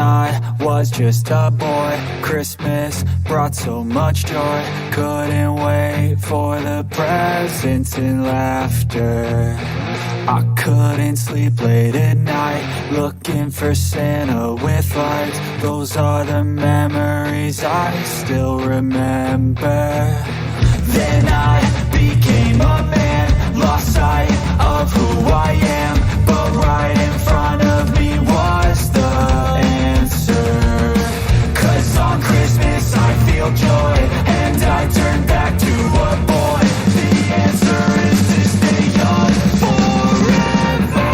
I was just a boy, Christmas brought so much joy. Couldn't wait for the presents and laughter. I couldn't sleep late at night, looking for Santa with lights. Those are the memories I still remember. Then I became a man, lost sight of who I am, but right in front of me was the answer. 'Cause on Christmas I feel joy, and I turn back to a boy. The answer is to stay young forever.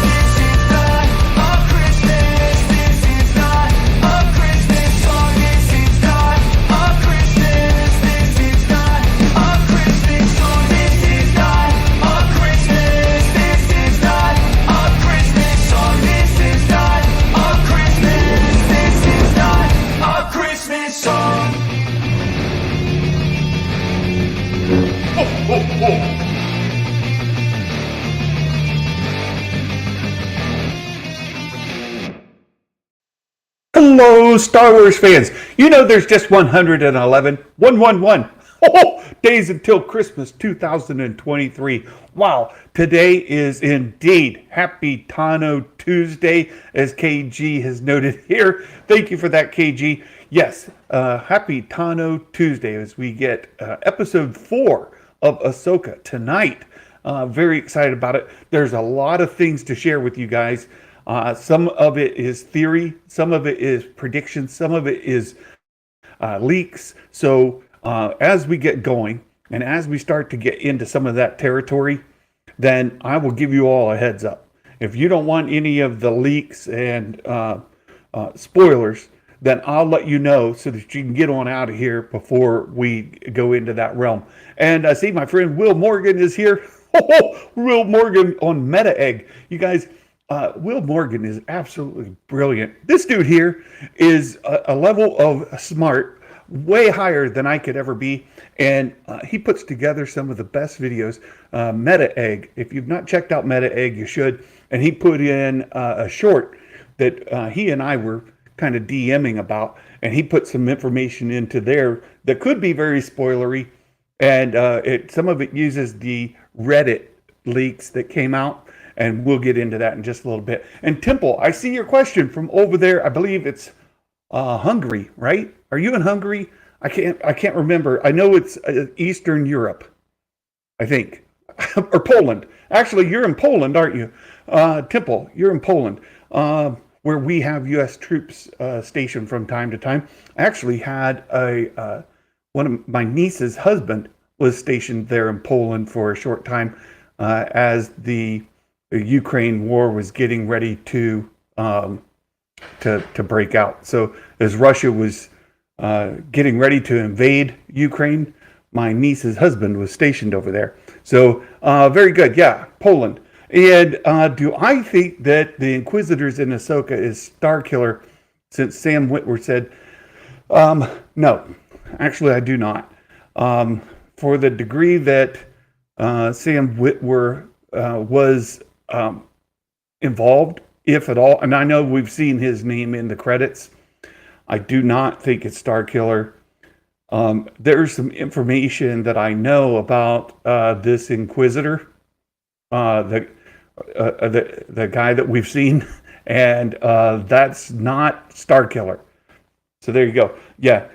This is not a Christmas, this is not a Christmas song, this is not a Christmas, this is not a Christmas song, this is not a Christmas, this is not a Christmas song, this is not a Christmas, this is not a Christmas song. Hello, Star Wars fans. You know there's just 111 days until Christmas 2023. Wow, today is indeed Happy Tano Tuesday, as KG has noted here. Thank you for that, KG. Yes, Happy Tano Tuesday as we get episode 4 of Ahsoka tonight. Very excited about it. There's a lot of things to share with you guys. Some of it is theory, some of it is predictions, some of it is leaks. So as we get going and as we start to get into some of that territory, then I will give you all a heads up. If you don't want any of the leaks and spoilers, then I'll let you know so that you can get on out of here before we go into that realm. And I see my friend Will Morgan is here. Will Morgan on Meta Egg. You guys, Will Morgan is absolutely brilliant. This dude here is a level of smart way higher than I could ever be, and he puts together some of the best videos. Meta Egg, if you've not checked out Meta Egg, you should. And he put in a short that he and I were kind of DMing about, and he put some information into there that could be very spoilery, and some of it uses the Reddit leaks that came out, and we'll get into that in just a little bit. And Temple, I see your question from over there. I believe it's Hungary, right? Are you in Hungary? I can't remember. I know it's Eastern Europe, I think, or Poland. Actually, you're in Poland, aren't you? Temple, you're in Poland, where we have U.S. troops stationed from time to time. I actually had one of my niece's husband was stationed there in Poland for a short time as the Ukraine war was getting ready to break out. So as Russia was getting ready to invade Ukraine, my niece's husband was stationed over there. So very good. Yeah, Poland. And do I think that the Inquisitors in Ahsoka is Starkiller, since Sam Witwer said, no, actually I do not. For the degree that Sam Witwer was involved, if at all, and I know we've seen his name in the credits, I do not think it's Starkiller. There's some information that I know about this Inquisitor, the guy that we've seen, and that's not Starkiller. So there you go. Yeah,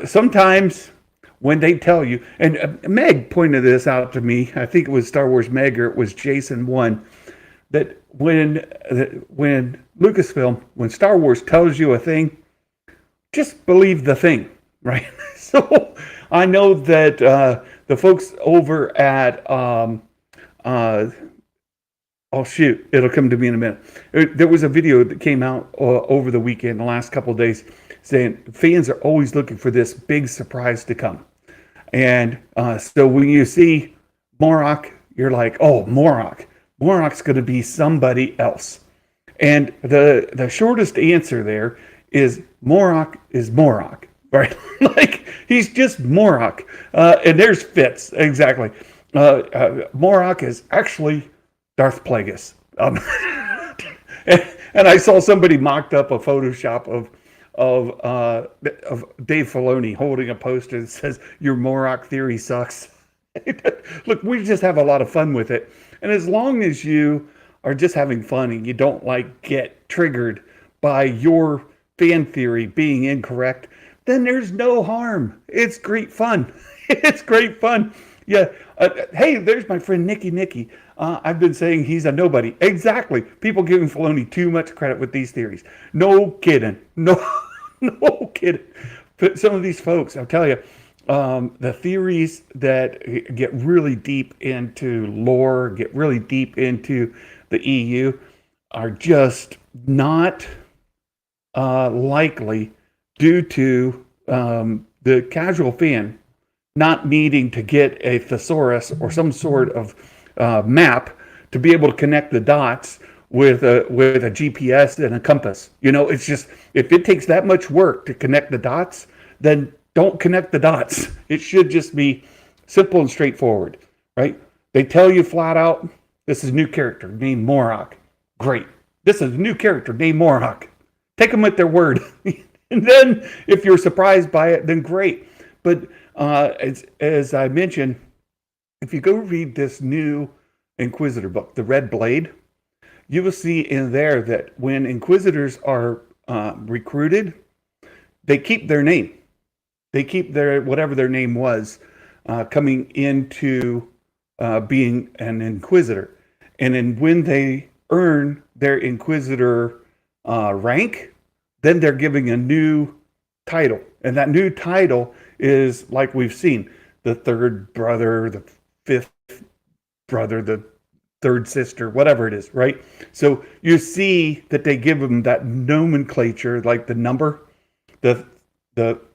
sometimes when they tell you, and Meg pointed this out to me, I think it was Star Wars Meg or it was Jason 1, that when Lucasfilm, when Star Wars tells you a thing, just believe the thing, right? So I know that the folks over at, oh shoot, it'll come to me in a minute. There was a video that came out over the weekend, the last couple of days, saying fans are always looking for this big surprise to come. And so when you see Morok, you're like, oh, Morok's going to be somebody else. And the shortest answer there is Morok, right? Like, he's just Morok. And there's Fitz, exactly. Morok is actually Darth Plagueis. And And I saw somebody mocked up a Photoshop of Dave Filoni holding a poster that says "Your Morok theory sucks." Look, we just have a lot of fun with it, and as long as you are just having fun and you don't like get triggered by your fan theory being incorrect, then there's no harm. It's great fun. It's great fun. Yeah. Hey, there's my friend Nicky. I've been saying he's a nobody. Exactly. People giving Filoni too much credit with these theories. No kidding. No, no kidding. But some of these folks, I'll tell you, the theories that get really deep into lore, get really deep into the EU, are just not likely due to the casual fan not needing to get a thesaurus or some sort of map to be able to connect the dots with a GPS and a compass. You know, it's just, if it takes that much work to connect the dots, then don't connect the dots. It should just be simple and straightforward, right? They tell you flat out, this is a new character named Morok. Great. This is a new character named Morok. Take them at their word. And then if you're surprised by it, then great. But as I mentioned, if you go read this new Inquisitor book, The Red Blade, you will see in there that when Inquisitors are recruited, they keep their name. They keep their, whatever their name was, coming into being an Inquisitor. And then when they earn their Inquisitor rank, then they're giving a new title. And that new title is, like we've seen, the third brother, the fifth brother, the third sister, whatever it is, right? So you see that they give them that nomenclature, like the number, the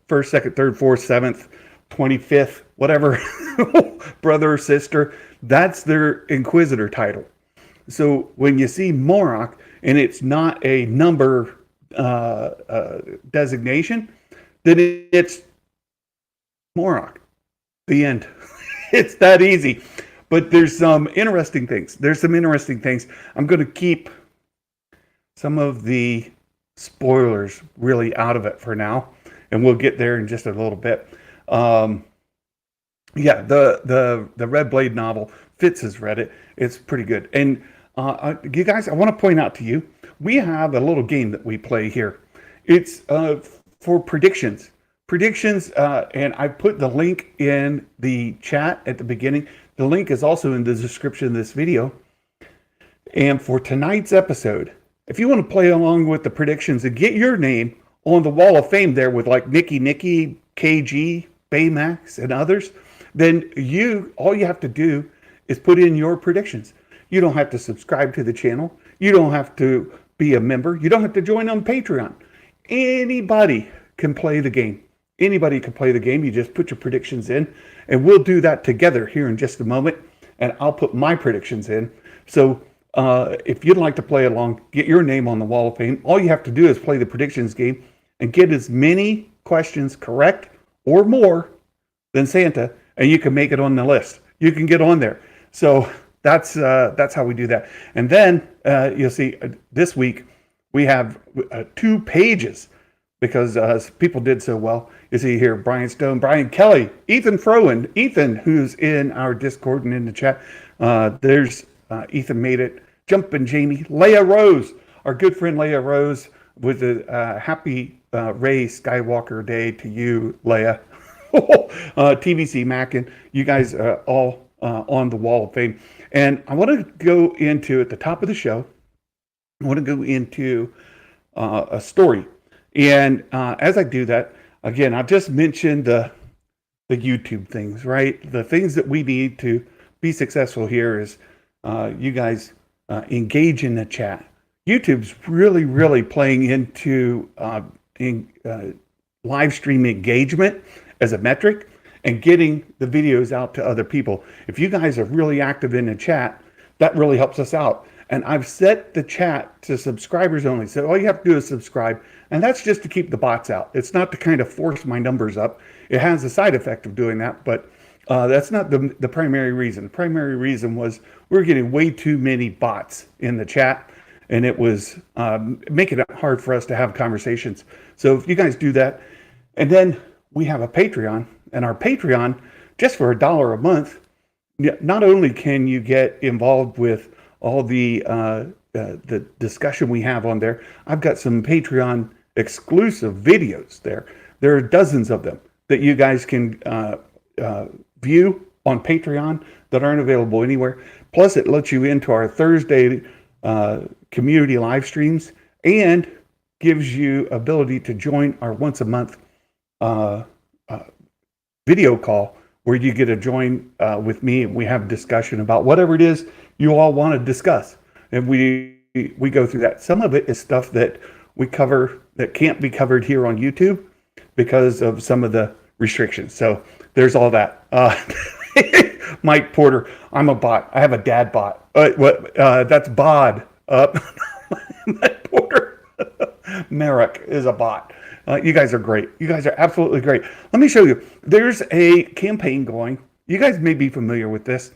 first, second, third, fourth, seventh, 25th, whatever, brother or sister, that's their Inquisitor title. So when you see Morok and it's not a number designation, then it's Morok. The end. It's that easy. But there's some interesting things. I'm going to keep some of the spoilers really out of it for now, and we'll get there in just a little bit. Yeah, the Red Blade novel, Fitz has read it. It's pretty good. And you guys, I want to point out to you, we have a little game that we play here. It's for predictions. And I put the link in the chat at the beginning. The link is also in the description of this video. And for tonight's episode, if you want to play along with the predictions and get your name on the Wall of Fame there with like Nicky, KG, Baymax, and others, then all you have to do is put in your predictions. You don't have to subscribe to the channel. You don't have to be a member. You don't have to join on Patreon. Anybody can play the game. Anybody can play the game. You just put your predictions in, and we'll do that together here in just a moment. And I'll put my predictions in. So if you'd like to play along, get your name on the Wall of Fame. All you have to do is play the predictions game and get as many questions correct or more than Santa, and you can make it on the list. You can get on there. So that's how we do that. And then you'll see this week we have 2 pages because people did so well. You see here Brian Stone, Brian Kelly, Ethan Frowen, Ethan, who's in our Discord and in the chat. There's Ethan made it. Jumpin' Jamie, Leia Rose, our good friend Leia Rose, with a happy Rey Skywalker day to you, Leia. TVC Mackin, you guys are all on the Wall of Fame. And I want to go into, at the top of the show, I want to go into a story. And as I do that, again, I'll just mention the YouTube things, right? The things that we need to be successful here is you guys engage in the chat. YouTube's really playing into live stream engagement as a metric and getting the videos out to other people. If you guys are really active in the chat, that really helps us out. And I've set the chat to subscribers only. So all you have to do is subscribe. And that's just to keep the bots out. It's not to kind of force my numbers up. It has a side effect of doing that, but that's not the primary reason. The primary reason was we're getting way too many bots in the chat. and it was making it hard for us to have conversations. So if you guys do that, and then we have a Patreon, and our Patreon, just for $1 a month, not only can you get involved with all the discussion we have on there, I've got some Patreon exclusive videos there. There are dozens of them that you guys can view on Patreon that aren't available anywhere. Plus, it lets you into our Thursday community live streams and gives you ability to join our once a month video call where you get to join with me and we have discussion about whatever it is you all want to discuss. And we go through that. Some of it is stuff that we cover that can't be covered here on YouTube because of some of the restrictions. So there's all that. Mike Porter, I'm a bot. I have a dad bot. That's Bod. Mike Porter. Merrick is a bot. You guys are great. You guys are absolutely great. Let me show you. There's a campaign going. You guys may be familiar with this.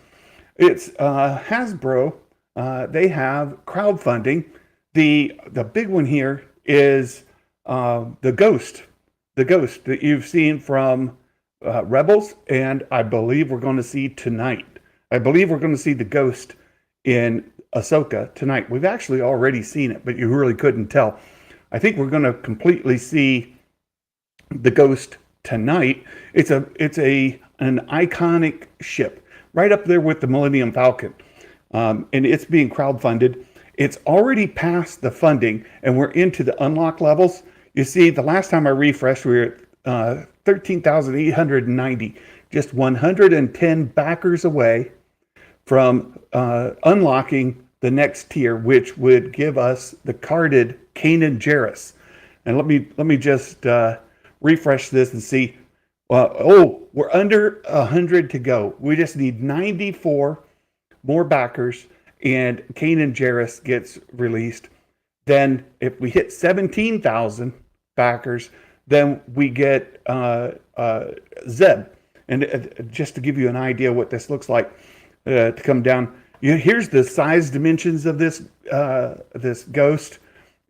It's Hasbro. They have crowdfunding. The big one here is the Ghost. The Ghost that you've seen from Rebels, and I believe we're going to see tonight. I believe we're going to see the Ghost in Ahsoka tonight. We've actually already seen it, but you really couldn't tell. I think we're going to completely see the Ghost tonight. It's an iconic ship, right up there with the Millennium Falcon, and it's being crowdfunded. It's already past the funding, and we're into the unlock levels. You see, the last time I refreshed, we were at 13,890, just 110 backers away from unlocking the next tier, which would give us the carded Kanan Jarrus. And let me just refresh this and see. We're under 100 to go. We just need 94 more backers, and Kanan Jarrus gets released. Then if we hit 17,000 backers, then we get Zeb. And just to give you an idea what this looks like, to come down, here's the size dimensions of this this Ghost.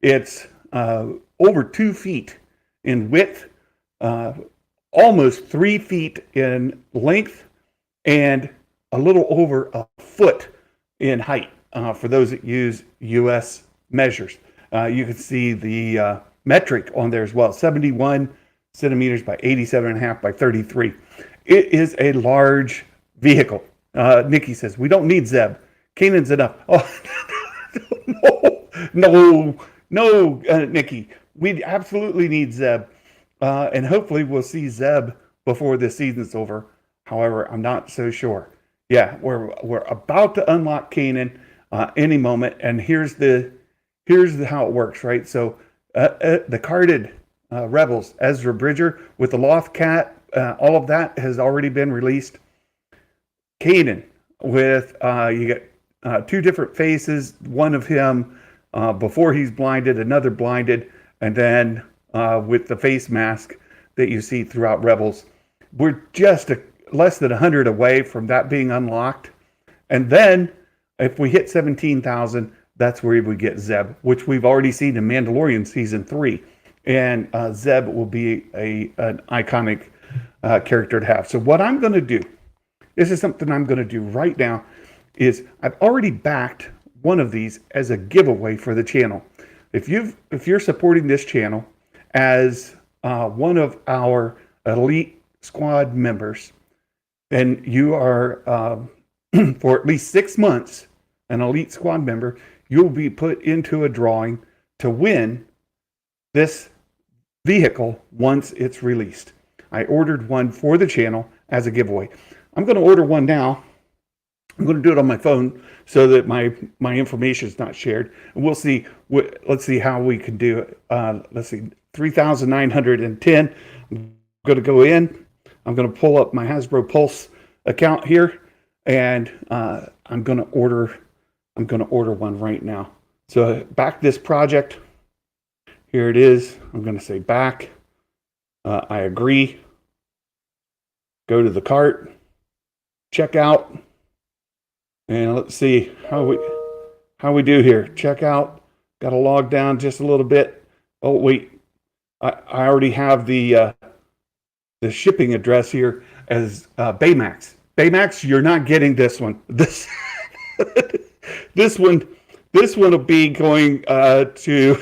It's over 2 feet in width, almost 3 feet in length, and a little over a foot in height. For those that use U.S. measures, you can see the metric on there as well, 71 centimeters by 87.5 by 33. It is a large vehicle. Nikki says, we don't need Zeb. Kanan's enough. Oh, no, Nikki. We absolutely need Zeb. And hopefully we'll see Zeb before this season's over. However, I'm not so sure. Yeah, we're about to unlock Kanan any moment. And here's how it works, right? So the carded Rebels, Ezra Bridger with the Loth Cat, all of that has already been released. Kanan with you get 2 different faces, one of him before he's blinded, another blinded, and then with the face mask that you see throughout Rebels. We're just less than 100 away from that being unlocked. And then if we hit 17,000, that's where we get Zeb, which we've already seen in Mandalorian Season 3. And Zeb will be an iconic character to have. So what I'm going to do, this is something I'm going to do right now, is I've already backed one of these as a giveaway for the channel. If you're supporting this channel as one of our elite squad members, then you are for at least 6 months an elite squad member. You'll be put into a drawing to win this vehicle once it's released. I ordered one for the channel as a giveaway. I'm going to order one now. I'm going to do it on my phone so that my information is not shared. And we'll see. Let's see how we can do it. Let's see, 3,910. I'm going to go in. I'm going to pull up my Hasbro Pulse account here, and I'm going to order one right now. So back this project. Here it is. I'm going to say back. I agree. Go to the cart. Check out. And let's see how we do here. Check out. Got to log down just a little bit. Oh wait, I already have the shipping address here as Baymax. Baymax, you're not getting this one. This this one will be going to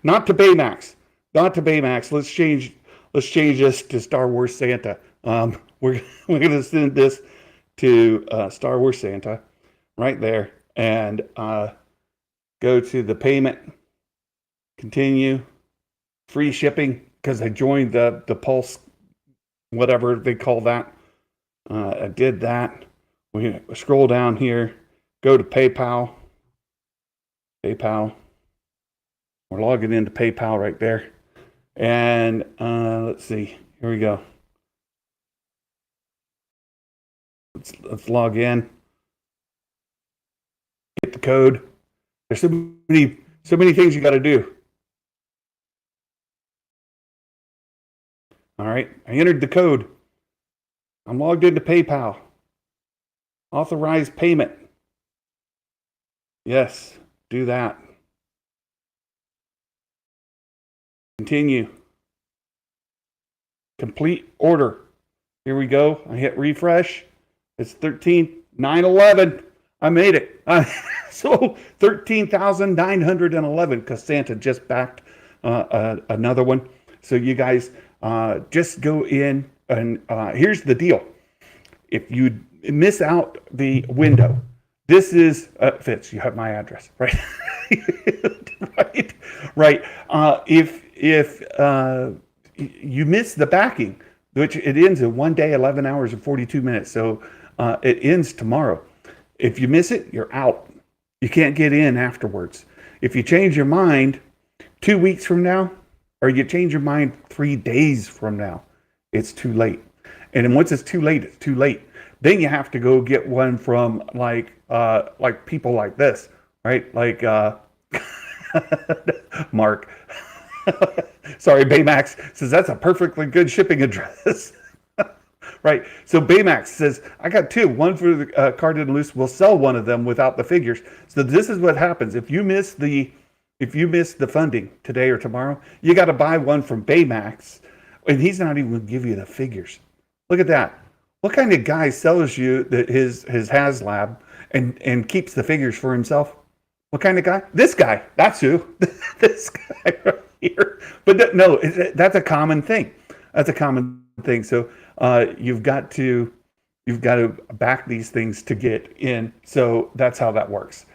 not to Baymax. Not to Baymax. Let's change this to Star Wars Santa. We're going to send this to Star Wars Santa right there, and go to the payment, continue, free shipping, because I joined the Pulse, whatever they call that. I did that. We scroll down here, go to PayPal. We're logging into PayPal right there. And let's see, here we go. Let's log in. Get the code. There's so many things you got to do. All right, I entered the code. I'm logged into PayPal. Authorize payment. Yes, do that. Continue. Complete order. Here we go. I hit refresh. It's 13,911. I made it. So 13,911 because Santa just backed another one. So you guys just go in and here's the deal. If you miss out the window, this is Fitz. You have my address, right? right. If you miss the backing, which it ends in 1 day, 11 hours, and 42 minutes. So it ends tomorrow. If you miss it, you're out. You can't get in afterwards. If you change your mind 2 weeks from now, or you change your mind 3 days from now, it's too late. And then once it's too late, it's too late. Then you have to go get one from like people like this, right? Like Mark. Sorry, Baymax says that's a perfectly good shipping address. Right. So Baymax says, I got two, one for the card and loose. We'll sell one of them without the figures. So this is what happens. If you miss the funding today or tomorrow, you got to buy one from Baymax, and he's not even going to give you the figures. Look at that. What kind of guy sells you his HasLab and keeps the figures for himself? What kind of guy? This guy. That's who. This guy right here. But no, that's a common thing. That's a common thing. So you've got to back these things to get in. So that's how that works.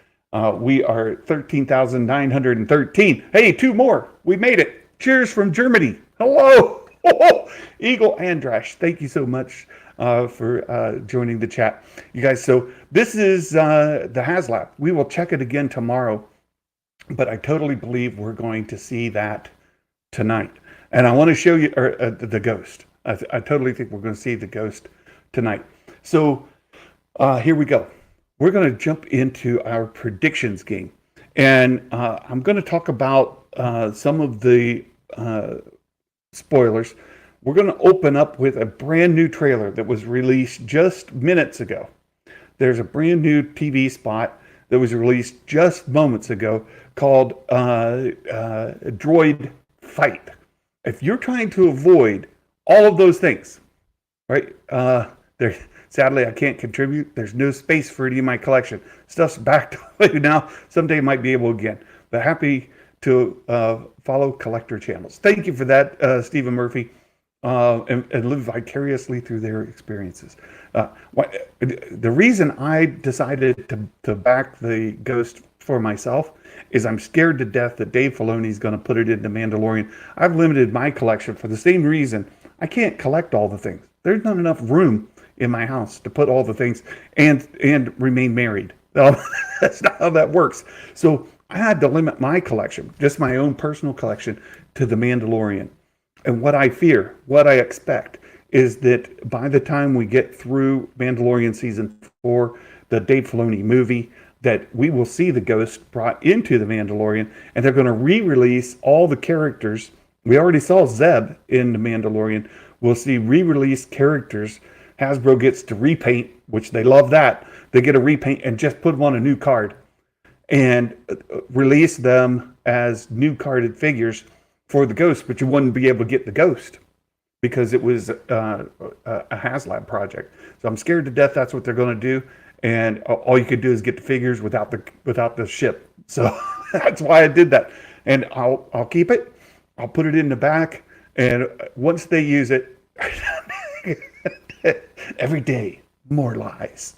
We are 13,913. Hey, two more. We made it. Cheers from Germany. Hello. Eagle Andrash. Thank you so much for joining the chat. You guys, so this is the HasLab. We will check it again tomorrow, but I totally believe we're going to see that tonight. And I want to show you the Ghost. I totally think we're going to see the Ghost tonight. So here we go. We're going to jump into our predictions game. And I'm going to talk about some of the spoilers. We're going to open up with a brand new trailer that was released just minutes ago. There's a brand new TV spot that was released just moments ago called Droid Fight. If you're trying to avoid all of those things, right? Sadly, I can't contribute. There's no space for any of my collection. Stuff's backed away now. Someday I might be able again. But happy to follow collector channels. Thank you for that, Stephen Murphy, and live vicariously through their experiences. The reason I decided to back the Ghost for myself is I'm scared to death that Dave Filoni is going to put it into Mandalorian. I've limited my collection for the same reason. I can't collect all the things. There's not enough room in my house to put all the things and remain married. That's not how that works. So I had to limit my collection, just my own personal collection, to the Mandalorian. And what I fear, what I expect, is that by the time we get through Mandalorian Season 4, the Dave Filoni movie, that we will see the Ghost brought into the Mandalorian, and they're going to re-release all the characters. We already saw Zeb in the Mandalorian. We'll see re-released characters. Hasbro gets to repaint, which they love that. They get a repaint and just put them on a new card. and release them as new carded figures for the Ghost, but you wouldn't be able to get the Ghost because it was a HasLab project. So I'm scared to death that's what they're going to do, and all you could do is get the figures without the ship. So that's why I did that, and I'll keep it. I'll put it in the back, and once they use it, every day more lies.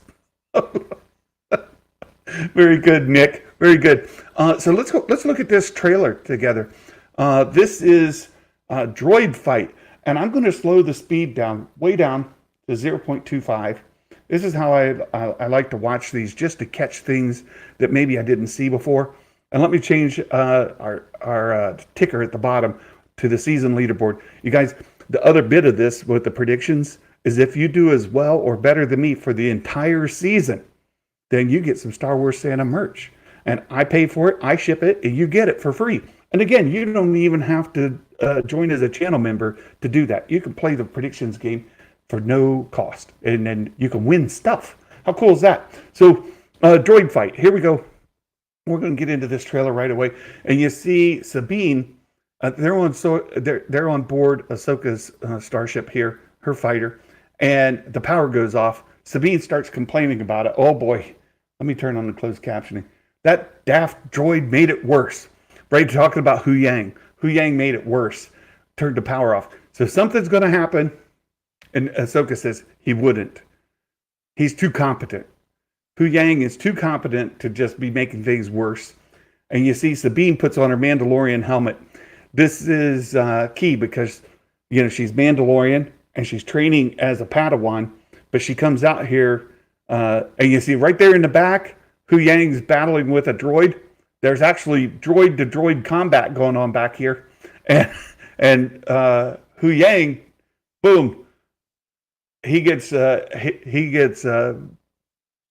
Very good, Nick. Very good. So let's look at this trailer together. This is Droid Fight, and I'm going to slow the speed down, way down to 0.25. This is how I like to watch these, just to catch things that maybe I didn't see before. And let me change our ticker at the bottom to the season leaderboard. You guys, the other bit of this with the predictions is if you do as well or better than me for the entire season, then you get some Star Wars Santa merch. And I pay for it, I ship it, and you get it for free. And again, you don't even have to join as a channel member to do that. You can play the predictions game for no cost, and then you can win stuff. How cool is that? So, Droid Fight, here we go. We're going to get into this trailer right away. And you see Sabine, they're on board Ahsoka's starship here, her fighter, and the power goes off. Sabine starts complaining about it. Oh boy, let me turn on the closed captioning. That daft droid made it worse. Right, talking about Hu Yang. Hu Yang made it worse. Turned the power off. So something's going to happen. And Ahsoka says he wouldn't. He's too competent. Hu Yang is too competent to just be making things worse. And you see Sabine puts on her Mandalorian helmet. This is key because, she's Mandalorian and she's training as a Padawan. But she comes out here and you see right there in the back, Hu Yang's battling with a droid. There's actually droid to droid combat going on back here. And Hu Yang, boom, he gets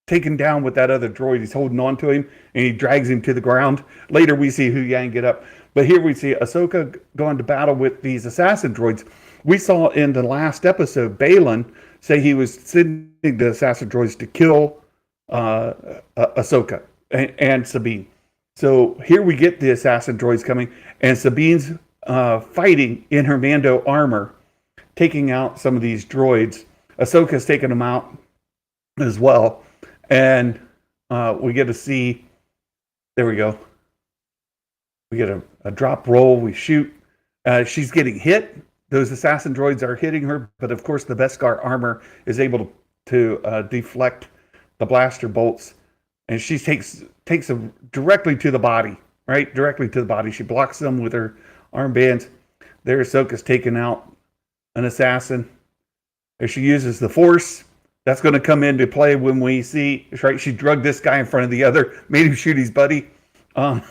taken down with that other droid. He's holding on to him and he drags him to the ground. Later we see Hu Yang get up. But here we see Ahsoka going to battle with these assassin droids. We saw in the last episode, Balin say he was sending the assassin droids to kill Ahsoka and Sabine. So here we get the assassin droids coming, and Sabine's fighting in her Mando armor, taking out some of these droids. Ahsoka's taking them out as well. And we get to see, there we go. We get a drop roll, we shoot. She's getting hit. Those assassin droids are hitting her, but of course the Beskar armor is able to deflect the blaster bolts. And she takes them directly to the body, right? Directly to the body. She blocks them with her armbands. There Ahsoka's taking out an assassin. As she uses the Force, that's going to come into play when we see, right? She drugged this guy in front of the other, made him shoot his buddy, and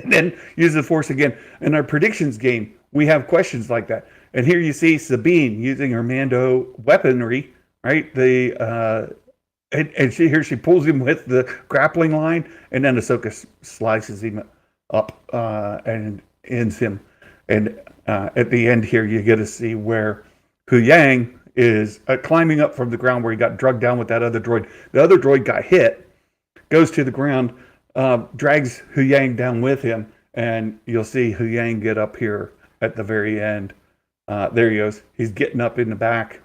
then use the Force again. In our predictions game, we have questions like that. And here you see Sabine using her Mando weaponry, right? And she pulls him with the grappling line, and then Ahsoka slices him up and ends him. And at the end here, you get to see where Hu Yang is climbing up from the ground where he got drugged down with that other droid. The other droid got hit, goes to the ground, drags Hu Yang down with him, and you'll see Hu Yang get up here at the very end. There he goes. He's getting up in the back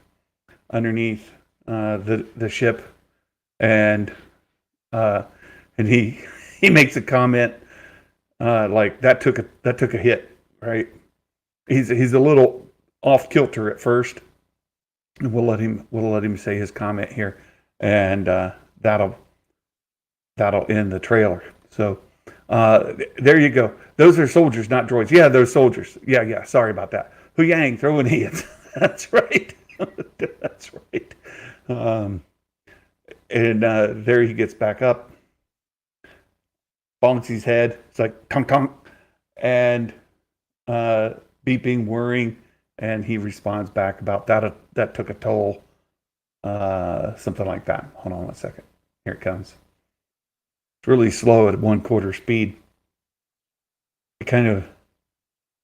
underneath the ship. And he makes a comment like that took a hit, right? He's a little off kilter at first. And we'll let him say his comment here, and that'll end the trailer. So there you go. Those are soldiers, not droids. Yeah, those soldiers. Yeah. Sorry about that. Hu Yang throwing hands. That's right. That's right. And there he gets back up, bonks his head. It's like tonk tonk, and beeping, whirring, and he responds back about that. That took a toll, something like that. Hold on 1 second. Here it comes. It's really slow at 1/4 speed.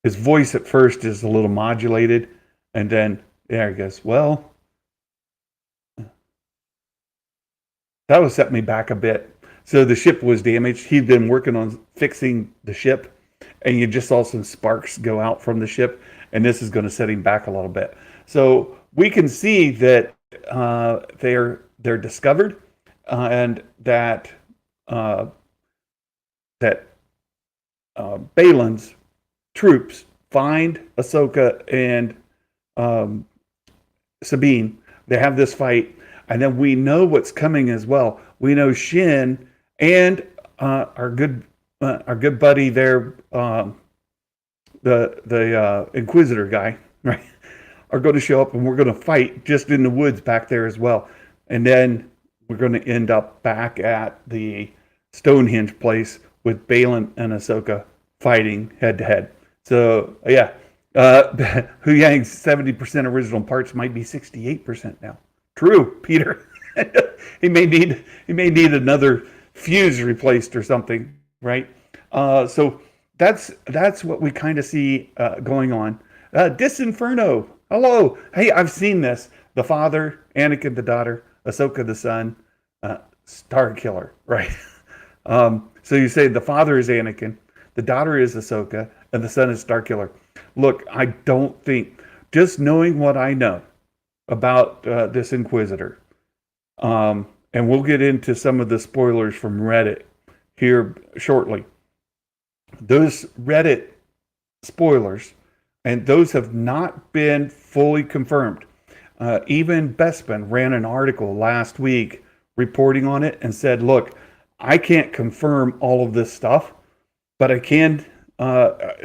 His voice at first is a little modulated, and then there he goes. Well, that would set me back a bit. So the ship was damaged. He'd been working on fixing the ship, and you just saw some sparks go out from the ship, and this is going to set him back a little bit. So we can see that they're discovered, and that uh, that Balin's troops find Ahsoka and um, Sabine. They have this fight, and then we know what's coming as well. We know Shin and our good buddy there, the Inquisitor guy, right, are going to show up, and we're going to fight just in the woods back there as well. And then we're going to end up back at the Stonehenge place with Balin and Ahsoka fighting head to head. So yeah, Hu Yang's 70% original parts might be 68% now. True, Peter. He may need another fuse replaced or something, right? So that's what we kind of see going on. Disinferno. Hello. Hey, I've seen this. The father, Anakin the daughter, Ahsoka the son, Star Killer, right? So you say the father is Anakin, the daughter is Ahsoka, and the son is Star Killer. Look, I don't think, just knowing what I know about this Inquisitor, and we'll get into some of the spoilers from Reddit here shortly. Those Reddit spoilers, and those have not been fully confirmed. Even Bespin ran an article last week reporting on it and said, look, I can't confirm all of this stuff, but I can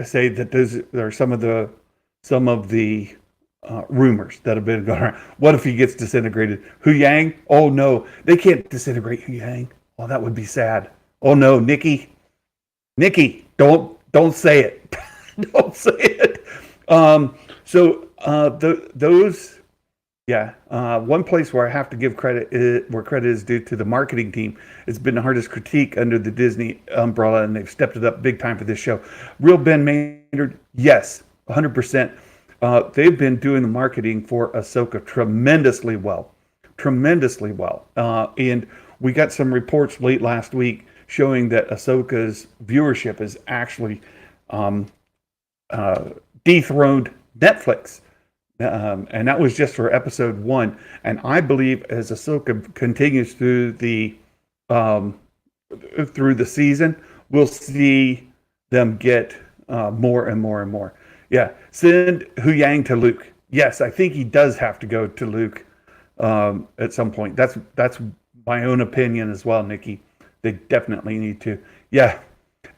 say that there are some of the rumors that have been going around. What if he gets disintegrated? Hu Yang? Oh no, they can't disintegrate Hu Yang. Oh, that would be sad. Oh no, Nikki, don't say it. Don't say it. One place where I have to give credit where credit is due to the marketing team. It's been the hardest critique under the Disney umbrella, and they've stepped it up big time for this show. Real Ben Maynard, yes, 100%. They've been doing the marketing for Ahsoka tremendously well. And we got some reports late last week showing that Ahsoka's viewership is actually dethroned Netflix. And that was just for episode 1. And I believe as Ahsoka continues through the season, we'll see them get more and more and more. Yeah, send Hu Yang to Luke. Yes, I think he does have to go to Luke at some point. That's my own opinion as well, Nikki. They definitely need to. Yeah,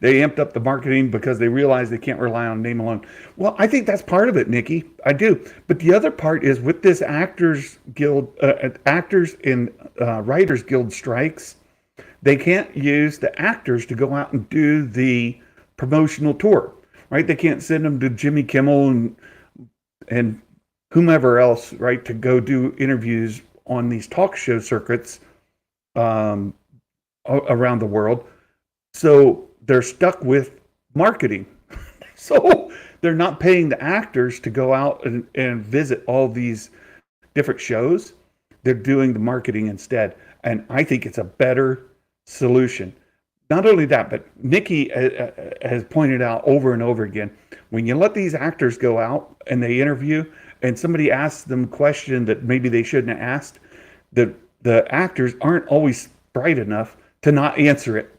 they amped up the marketing because they realized they can't rely on name alone. Well, I think that's part of it, Nikki. I do. But the other part is with this Actors and Writers Guild strikes, they can't use the actors to go out and do the promotional tour, right? They can't send them to Jimmy Kimmel and whomever else, right, to go do interviews on these talk show circuits around the world. So they're stuck with marketing. So they're not paying the actors to go out and visit all these different shows. They're doing the marketing instead. And I think it's a better solution. Not only that, but Nikki has pointed out over and over again, when you let these actors go out and they interview and somebody asks them a question that maybe they shouldn't have asked, the actors aren't always bright enough to not answer it.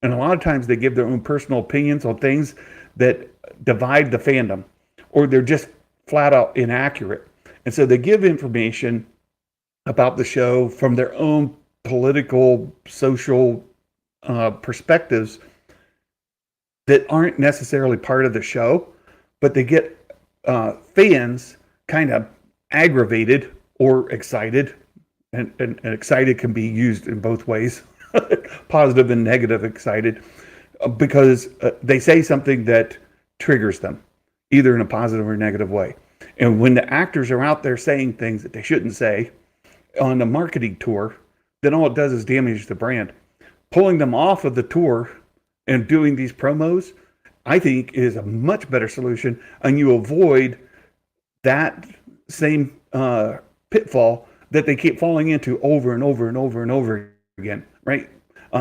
And a lot of times they give their own personal opinions on things that divide the fandom, or they're just flat out inaccurate. And so they give information about the show from their own political, social perspectives that aren't necessarily part of the show, but they get fans kind of aggravated or excited. And excited can be used in both ways. Positive and negative excited, because they say something that triggers them, either in a positive or negative way. And when the actors are out there saying things that they shouldn't say on the marketing tour, then all it does is damage the brand. Pulling them off of the tour and doing these promos, I think, is a much better solution, and you avoid that same pitfall that they keep falling into over and over and over and over again, right?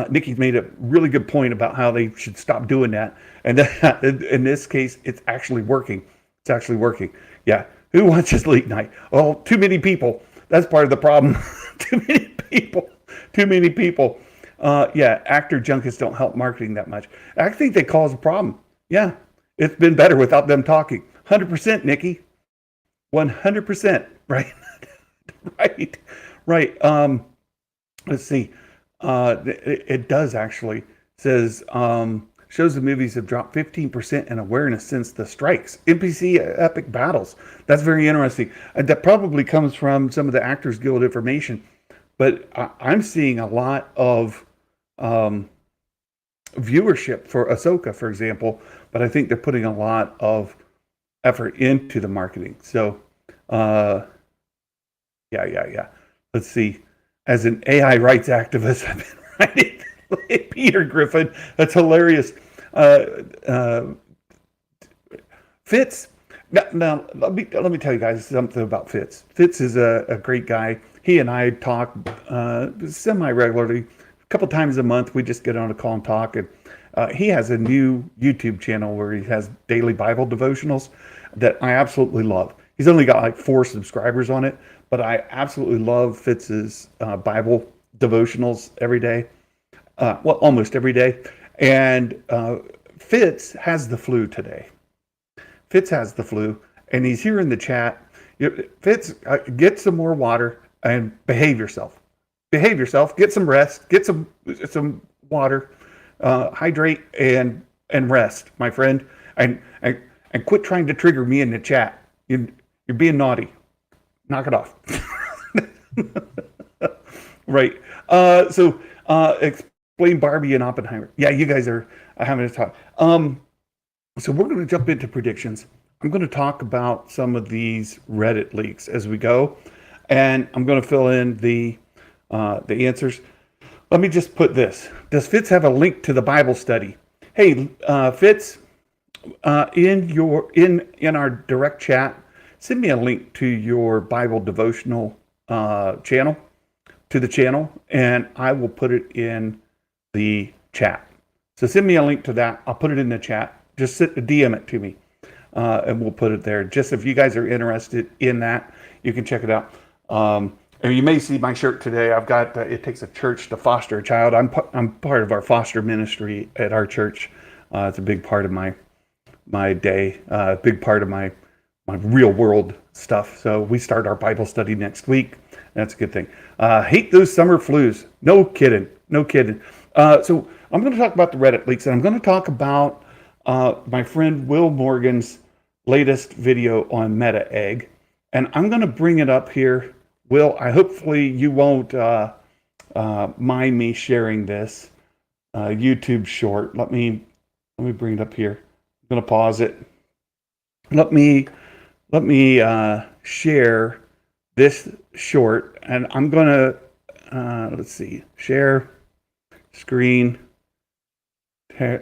Nikki's made a really good point about how they should stop doing that. And that, in this case, it's actually working. It's actually working. Yeah. Who wants this late night? Oh, too many people. That's part of the problem. Too many people. Too many people. Yeah, actor junkets don't help marketing that much. I think they cause a problem. Yeah, it's been better without them talking. 100%, Nikki. 100%. Right. Right. Right. Let's see. It does actually. It says shows and movies have dropped 15% in awareness since the strikes. NPC epic battles. That's very interesting. That probably comes from some of the Actors Guild information. But I'm seeing a lot of viewership for Ahsoka, for example. But I think they're putting a lot of effort into the marketing. So, yeah. Let's see. As an AI rights activist, I've been writing Peter Griffin. That's hilarious. Fitz. Now let me tell you guys something about Fitz. Fitz is a great guy. He and I talk semi-regularly, a couple times a month. We just get on a call and talk. And he has a new YouTube channel where he has daily Bible devotionals that I absolutely love. He's only got like 4 subscribers on it, but I absolutely love Fitz's Bible devotionals every day. Well, almost every day. And Fitz has the flu today. Fitz has the flu, and he's here in the chat. Fitz, get some more water and behave yourself. Behave yourself. Get some rest. Get some water. Hydrate and rest, my friend. And quit trying to trigger me in the chat. You're being naughty. Knock it off. Right. So explain Barbie and Oppenheimer. Yeah, you guys are having a talk. So we're going to jump into predictions. I'm going to talk about some of these Reddit leaks as we go, and I'm going to fill in the answers. Let me just put this. Does Fitz have a link to the Bible study? Hey, Fitz, in our direct chat, send me a link to your Bible devotional channel, and I will put it in the chat. So send me a link to that. I'll put it in the chat. Just DM it to me, and we'll put it there. Just if you guys are interested in that, you can check it out. And you may see my shirt today. I've got it takes a church to foster a child. I'm part of our foster ministry at our church. It's a big part of my day, a big part of my real world stuff. So we start our Bible study next week. That's a good thing. Hate those summer flus. No kidding. So I'm going to talk about the Reddit leaks, and I'm going to talk about my friend Will Morgan's latest video on Meta Egg, and I'm going to bring it up here. Will, hopefully you won't mind me sharing this YouTube short. Let me bring it up here. I'm going to pause it. Let me share this short, and I'm going to let's see, share screen,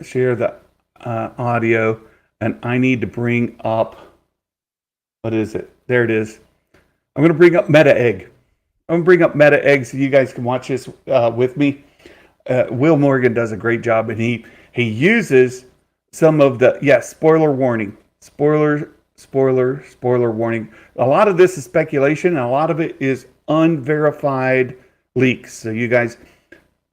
share the audio, and I need to bring up, what is it? There it is. I'm going to bring up Meta Egg. I'm going to bring up Meta Egg so you guys can watch this with me. Will Morgan does a great job, and he uses some of the, spoiler warning. Spoiler warning. A lot of this is speculation, and a lot of it is unverified leaks. So you guys,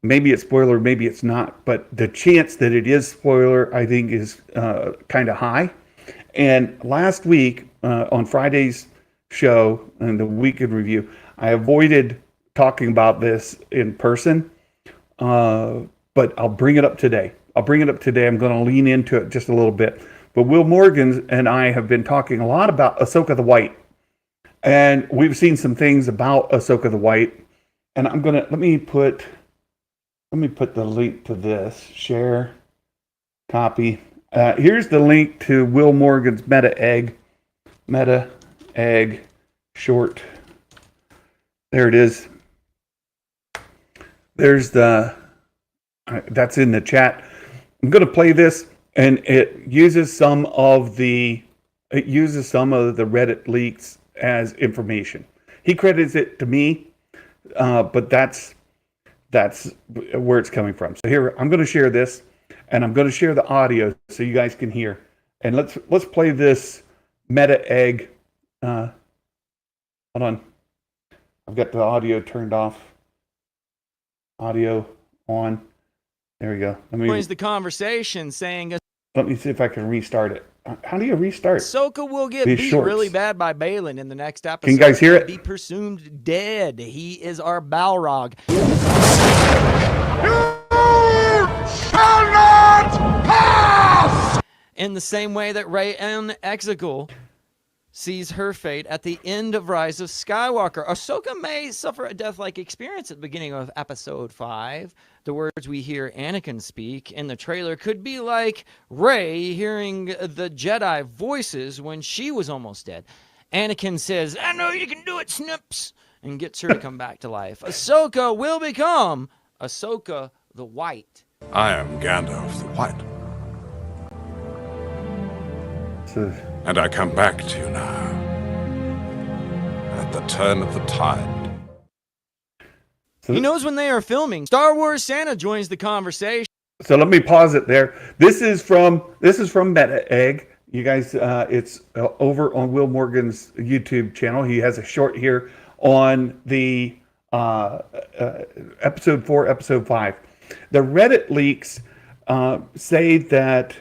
maybe it's spoiler, maybe it's not, but the chance that it is spoiler, I think, is kind of high. And last week, on Friday's show and the week in review, I avoided talking about this in person, but I'll bring it up today. I'm going to lean into it just a little bit. But Will Morgan and I have been talking a lot about Ahsoka the White. And we've seen some things about Ahsoka the White. And let me put the link to this. Share, copy. Here's the link to Will Morgan's Meta Egg short. There it is. There's that's in the chat. I'm going to play this, and it uses some of the Reddit leaks as information. He credits it to me, but that's that's where it's coming from. So here, I'm going to share this, and I'm going to share the audio so you guys can hear. And let's play this meta egg. Hold on. I've got the audio turned off. Audio on. There we go. Joins the conversation saying, let me see if I can restart it. How do you restart? Ahsoka will get beat really bad by Balin in the next episode. Can you guys hear it? Be presumed dead. He is our Balrog. You shall not pass! In the same way that Rey and Exegol sees her fate at the end of Rise of Skywalker. Ahsoka may suffer a death-like experience at the beginning of Episode 5. The words we hear Anakin speak in the trailer could be like Rey hearing the Jedi voices when she was almost dead. Anakin says, "I know you can do it, Snips," and gets her to come back to life. Ahsoka will become Ahsoka the White. I am Gandalf the White. And I come back to you now, at the turn of the tide. He knows when they are filming. Star Wars Santa joins the conversation. So let me pause it there. This is from Meta Egg. You guys, it's over on Will Morgan's YouTube channel. He has a short here on the Episode 4, Episode 5. The Reddit leaks say that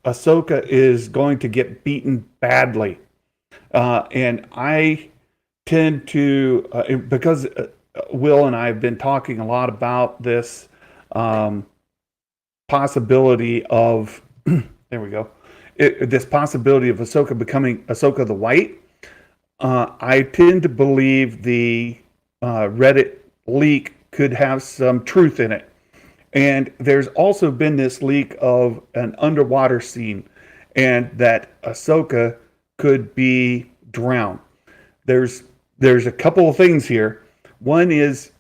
Ahsoka is going to get beaten badly. And I tend to, because Will and I have been talking a lot about this possibility of, there we go, this possibility of Ahsoka becoming Ahsoka the White. I tend to believe the Reddit leak could have some truth in it. And there's also been this leak of an underwater scene, and that Ahsoka could be drowned. There's a couple of things here. One is,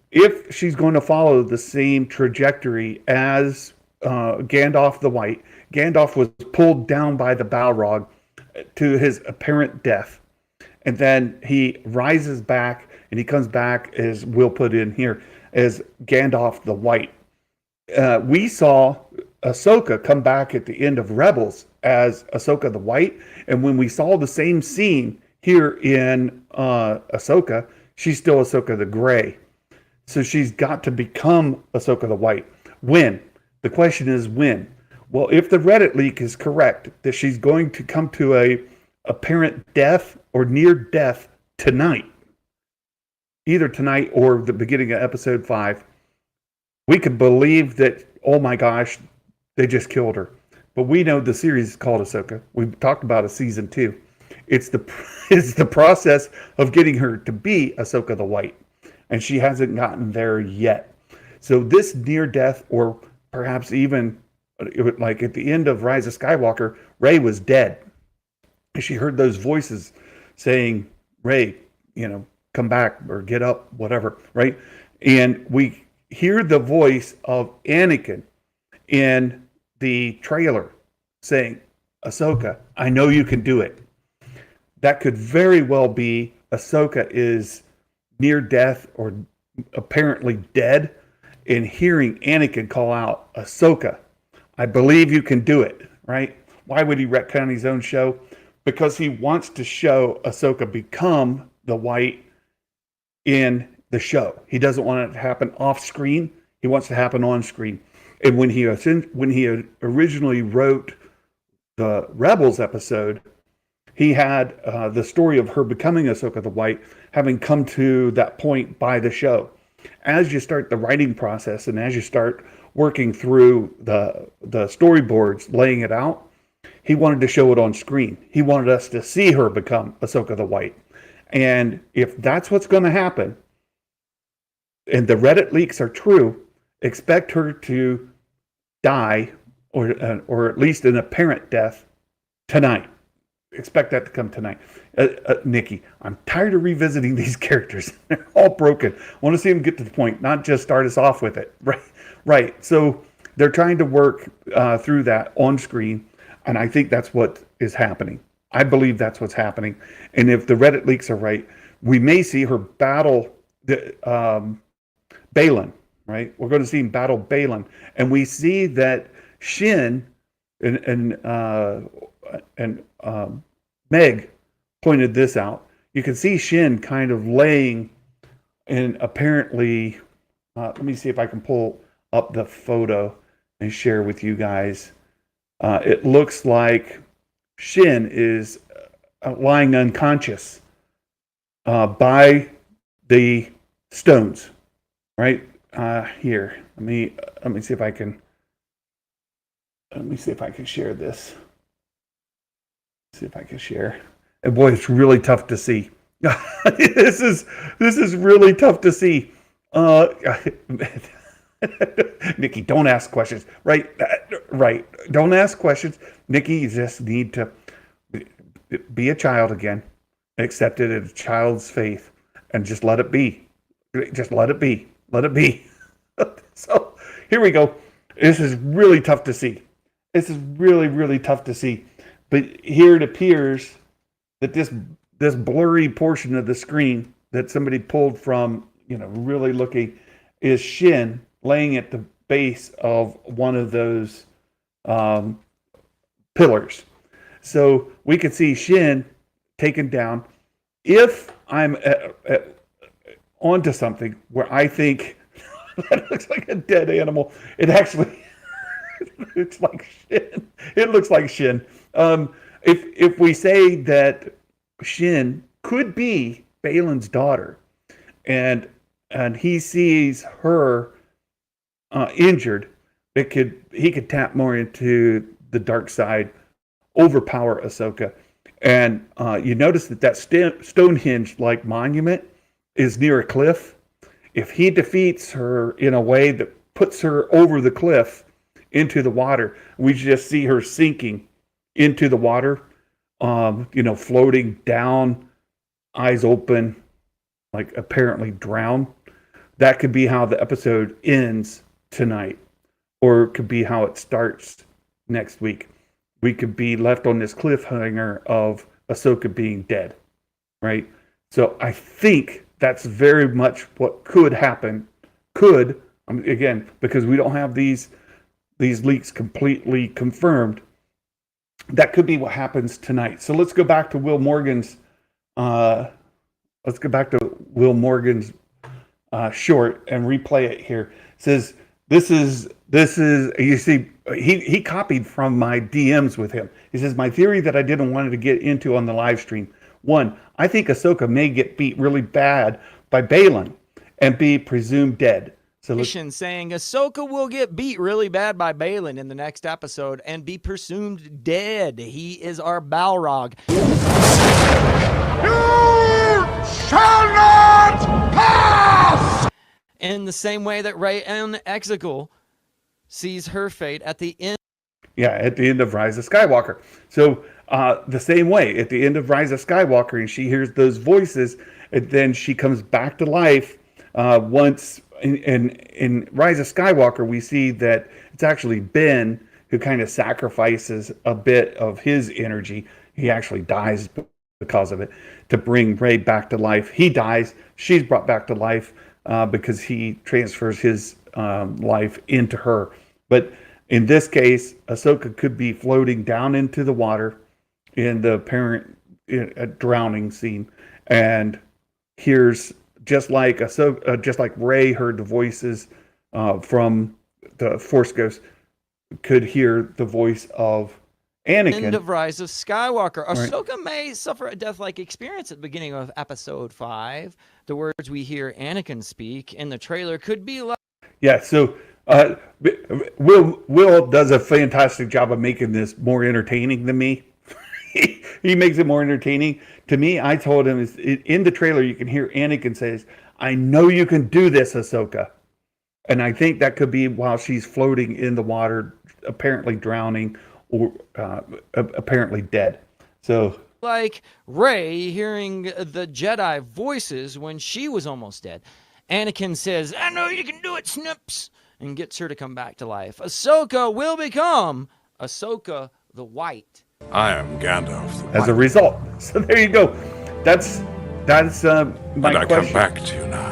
if she's going to follow the same trajectory as Gandalf the White, Gandalf was pulled down by the Balrog to his apparent death. And then he rises back, and he comes back, as Will put in here, as Gandalf the White. We saw Ahsoka come back at the end of Rebels as Ahsoka the White, and when we saw the same scene here in Ahsoka, she's still Ahsoka the Gray. So she's got to become Ahsoka the White. When? The question is when. Well, if the Reddit leak is correct, that she's going to come to a apparent death or near death tonight, either tonight or the beginning of Episode 5, we could believe that, oh my gosh, they just killed her. But we know the series is called Ahsoka. We've talked about a season 2. It's the process of getting her to be Ahsoka the White, and she hasn't gotten there yet. So this near death, or perhaps even like at the end of Rise of Skywalker, Rey was dead. She heard those voices saying, "Rey, come back or get up," whatever, right? And we hear the voice of Anakin in the trailer saying, "Ahsoka, I know you can do it." That could very well be Ahsoka is near death or apparently dead, and hearing Anakin call out, "Ahsoka, I believe you can do it," right? Why would he retcon his own show? Because he wants to show Ahsoka become the White in the show. He doesn't want it to happen off screen. He wants it to happen on screen. And when he originally wrote the Rebels episode, he had the story of her becoming Ahsoka the White having come to that point by the show. As you start the writing process and as you start working through the storyboards, laying it out, he wanted to show it on screen. He wanted us to see her become Ahsoka the White. And if that's what's going to happen, and the Reddit leaks are true, expect her to die, or at least an apparent death, tonight. Expect that to come tonight. Nikki, I'm tired of revisiting these characters. They're all broken. I want to see them get to the point, not just start us off with it. Right. So they're trying to work through that on screen, and I think that's what is happening. I believe that's what's happening. And if the Reddit leaks are right, we may see her battle Balin, right? We're going to see him battle Balin, and we see that Shin and Meg pointed this out. You can see Shin kind of laying and apparently, let me see if I can pull up the photo and share with you guys. It looks like Shin is lying unconscious by the stones, right here. Let me see if I can. Let me see if I can share this. See if I can share. And boy, it's really tough to see. This is really tough to see. Nikki, don't ask questions. Right. Don't ask questions. Nikki, you just need to be a child again. Accept it as a child's faith and just let it be. Just let it be. Let it be. So here we go. This is really tough to see. This is really, really tough to see. But here it appears that this blurry portion of the screen that somebody pulled from, really looking, is Shin laying at the base of one of those pillars. So we could see Shin taken down. If I'm onto something where I think that looks like a dead animal, it actually it's like Shin. It looks like Shin. If we say that Shin could be Balin's daughter, and he sees her injured, he could tap more into the dark side, overpower Ahsoka, and you notice that Stonehenge-like monument is near a cliff. If he defeats her in a way that puts her over the cliff into the water, we just see her sinking into the water, floating down, eyes open, like apparently drowned. That could be how the episode ends tonight, or it could be how it starts next week. We could be left on this cliffhanger of Ahsoka being dead, right? So I think that's very much what could happen. Again, because we don't have these leaks completely confirmed, that could be what happens tonight. So let's go back to Will Morgan's short and replay it here. It says this is you see he copied from my DMs with him. He says, my theory that I didn't want to get into on the live stream. 1, I think Ahsoka may get beat really bad by Balin and be presumed dead. So saying Ahsoka will get beat really bad by Balin in the next episode and be presumed dead. He is our Balrog. You shall not pass! In the same way that Rey and Exegol sees her fate at the end. Yeah, at the end of Rise of Skywalker. So the same way, at the end of Rise of Skywalker, and she hears those voices, and then she comes back to life once. In Rise of Skywalker, we see that it's actually Ben who kind of sacrifices a bit of his energy. He actually dies because of it to bring Rey back to life. He dies. She's brought back to life because he transfers his life into her. But in this case, Ahsoka could be floating down into the water in the apparent drowning scene, and hears. Just like Rey heard the voices from the Force Ghost, could hear the voice of Anakin. End of Rise of Skywalker. Ahsoka may suffer a death-like experience at the beginning of Episode 5. The words we hear Anakin speak in the trailer could be like... Yeah, so Will does a fantastic job of making this more entertaining than me. He makes it more entertaining. To me, I told him, in the trailer, you can hear Anakin says, I know you can do this, Ahsoka. And I think that could be while she's floating in the water, apparently drowning or apparently dead. So, like Rey hearing the Jedi voices when she was almost dead. Anakin says, I know you can do it, Snips, and gets her to come back to life. Ahsoka will become Ahsoka the White. I am Gandalf. As a result. So there you go. That's my and I question. come back to you now.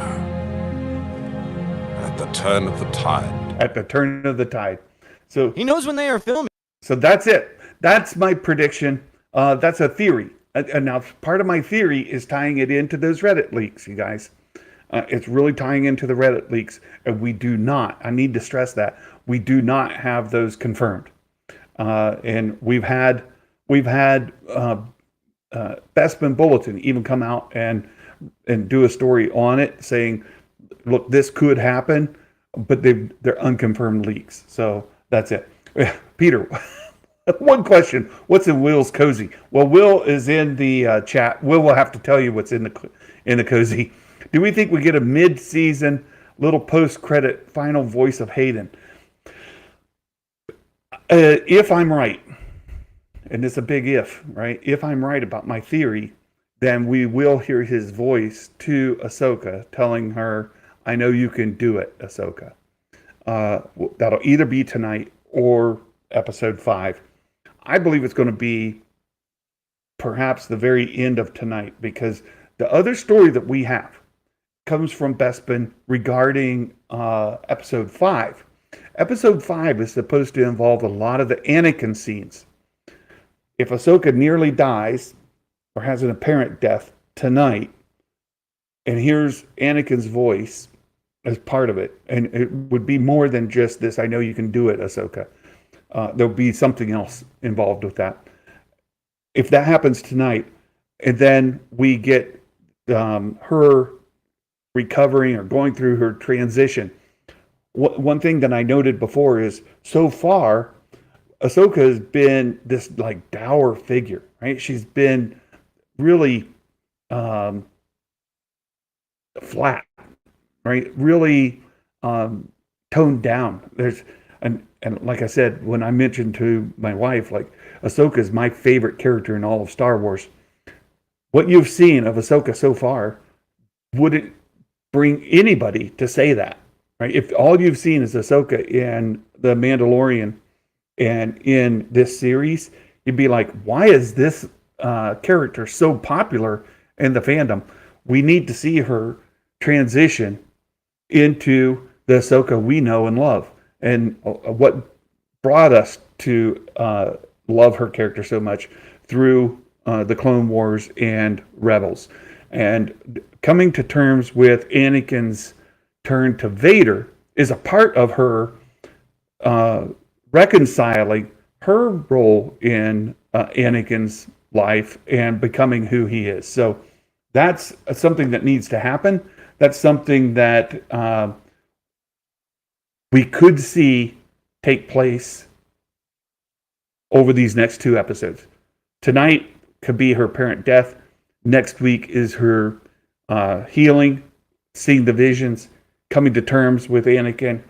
turn of the tide. At the turn of the tide. So He knows when they are filming. So that's it. That's my prediction. That's a theory. And now part of my theory is tying it into those Reddit leaks, you guys. It's really tying into the Reddit leaks. And we do not, I need to stress that, we do not have those confirmed. And we've had Bespin Bulletin even come out and do a story on it saying, look, this could happen, but they're unconfirmed leaks. So that's it. Peter, one question. What's in Will's cozy? Well, Will is in the chat. Will have to tell you what's in the cozy. Do we think we get a mid-season little post-credit final voice of Hayden? If I'm right, and it's a big if, right? If I'm right about my theory, then we will hear his voice to Ahsoka telling her, I know you can do it, Ahsoka. That'll either be tonight or episode 5. I believe it's going to be perhaps the very end of tonight, because the other story that we have comes from Bespin regarding episode 5. Episode 5 is supposed to involve a lot of the Anakin scenes. If Ahsoka nearly dies or has an apparent death tonight, and here's Anakin's voice as part of it, and it would be more than just this, I know you can do it, Ahsoka. There'll be something else involved with that. If that happens tonight, and then we get her recovering or going through her transition, one thing that I noted before is, so far, Ahsoka has been this like dour figure, right? She's been really flat, right? Really toned down. And like I said, when I mentioned to my wife, like, Ahsoka is my favorite character in all of Star Wars. What you've seen of Ahsoka so far wouldn't bring anybody to say that, right? If all you've seen is Ahsoka in The Mandalorian and in this series, you'd be like, why is this character so popular in the fandom? We need to see her transition into the Ahsoka we know and love. And what brought us to love her character so much through the Clone Wars and Rebels. And coming to terms with Anakin's turn to Vader is a part of her reconciling her role in Anakin's life and becoming who he is. So that's something that needs to happen. That's something that we could see take place over these next 2 episodes. Tonight could be her apparent death. Next week is her healing, seeing the visions, coming to terms with Anakin,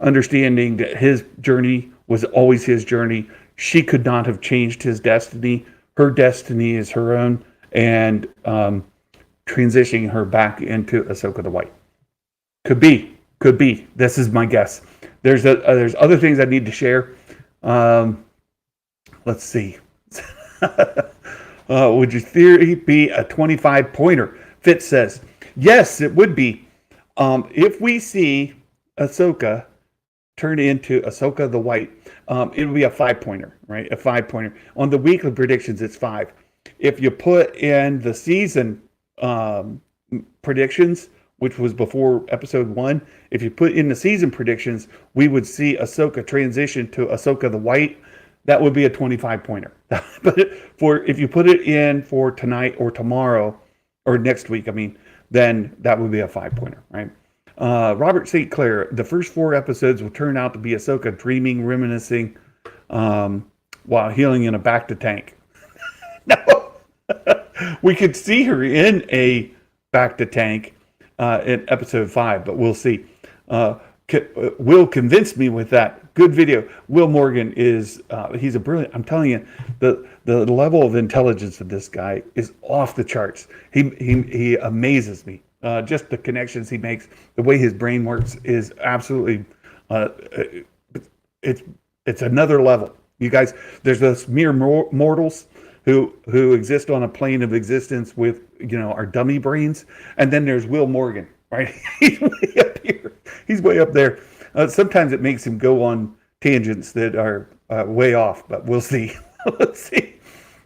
understanding that his journey was always his journey. She could not have changed his destiny. Her destiny is her own, and transitioning her back into Ahsoka the White. Could be. This is my guess. There's other things I need to share. Let's see. Would your theory be a 25-pointer? Fitz says, yes, it would be. If we see Ahsoka turn into Ahsoka the White, it would be a 5-pointer, right? A 5-pointer. On the weekly predictions, it's 5. If you put in the season predictions, which was before episode 1, if you put in the season predictions, we would see Ahsoka transition to Ahsoka the White. That would be a 25-pointer. But if you put it in for tonight or tomorrow, or next week, then that would be a 5-pointer, right? Robert St. Clair, the first 4 episodes will turn out to be Ahsoka dreaming, reminiscing, while healing in a bacta-tank. No! We could see her in a bacta-tank in episode 5, but we'll see. Will convinced me with that. Good video. Will Morgan is, he's a brilliant, I'm telling you, the level of intelligence of this guy is off the charts. He amazes me. Just the connections he makes, the way his brain works is absolutely, it's another level. You guys, there's those mere mortals who exist on a plane of existence with, our dummy brains. And then there's Will Morgan, right? He's way up here. He's way up there. Sometimes it makes him go on tangents that are way off, but we'll see. Let's see.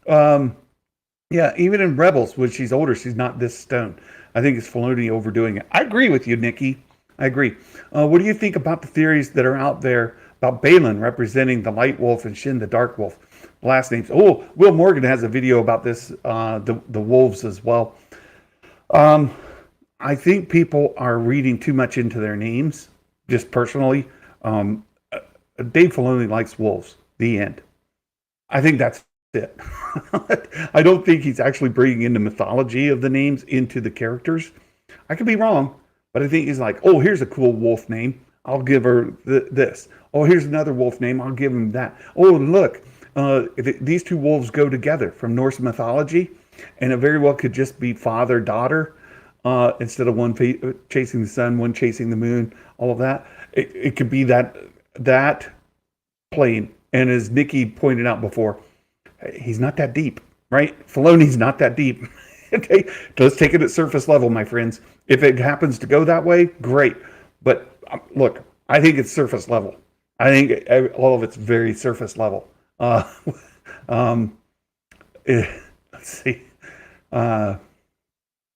Yeah, even in Rebels, when she's older, she's not this stone. I think it's Filoni overdoing it. I agree with you, Nikki. I agree. What do you think about the theories that are out there about Balin representing the Light Wolf and Shin the Dark Wolf? Last names. Oh, Will Morgan has a video about this, the wolves as well. I think people are reading too much into their names, just personally. Dave Filoni likes wolves. The end. I think that's it. I don't think he's actually bringing in the mythology of the names into the characters. I could be wrong, but I think he's like, oh, here's a cool wolf name. I'll give her this. Oh, here's another wolf name. I'll give him that. Oh, look, these two wolves go together from Norse mythology, and it very well could just be father-daughter instead of one chasing the sun, one chasing the moon, all of that. It could be that plain. And as Nikki pointed out before, he's not that deep, right? Filoni's not that deep. Okay, let's take it at surface level, my friends. If it happens to go that way, great. But look, I think it's surface level. I think all of it's very surface level. Let's see. Anna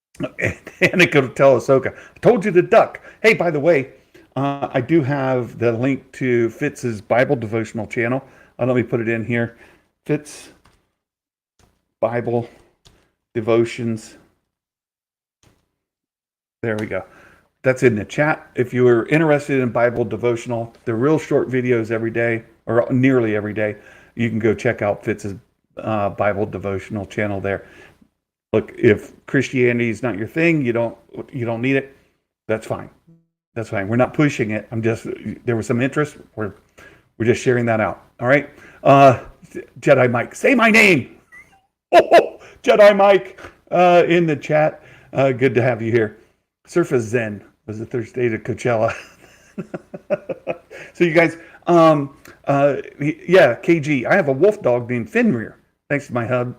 could tell Ahsoka, I told you to duck. Hey, by the way, I do have the link to Fitz's Bible devotional channel. Let me put it in here. Fitz Bible devotions. There we go. That's in the chat. If you are interested in Bible devotional, they're real short videos every day, or nearly every day. You can go check out Fitz's Bible devotional channel there. Look, if Christianity is not your thing, you don't need it. That's fine. That's fine. We're not pushing it. There was some interest. We're just sharing that out. All right. Jedi Mike, say my name. Oh, Jedi Mike in the chat. Good to have you here. Surface Zen was the Thursday to Coachella. So you guys, yeah, KG. I have a wolf dog named Fenrir. Thanks to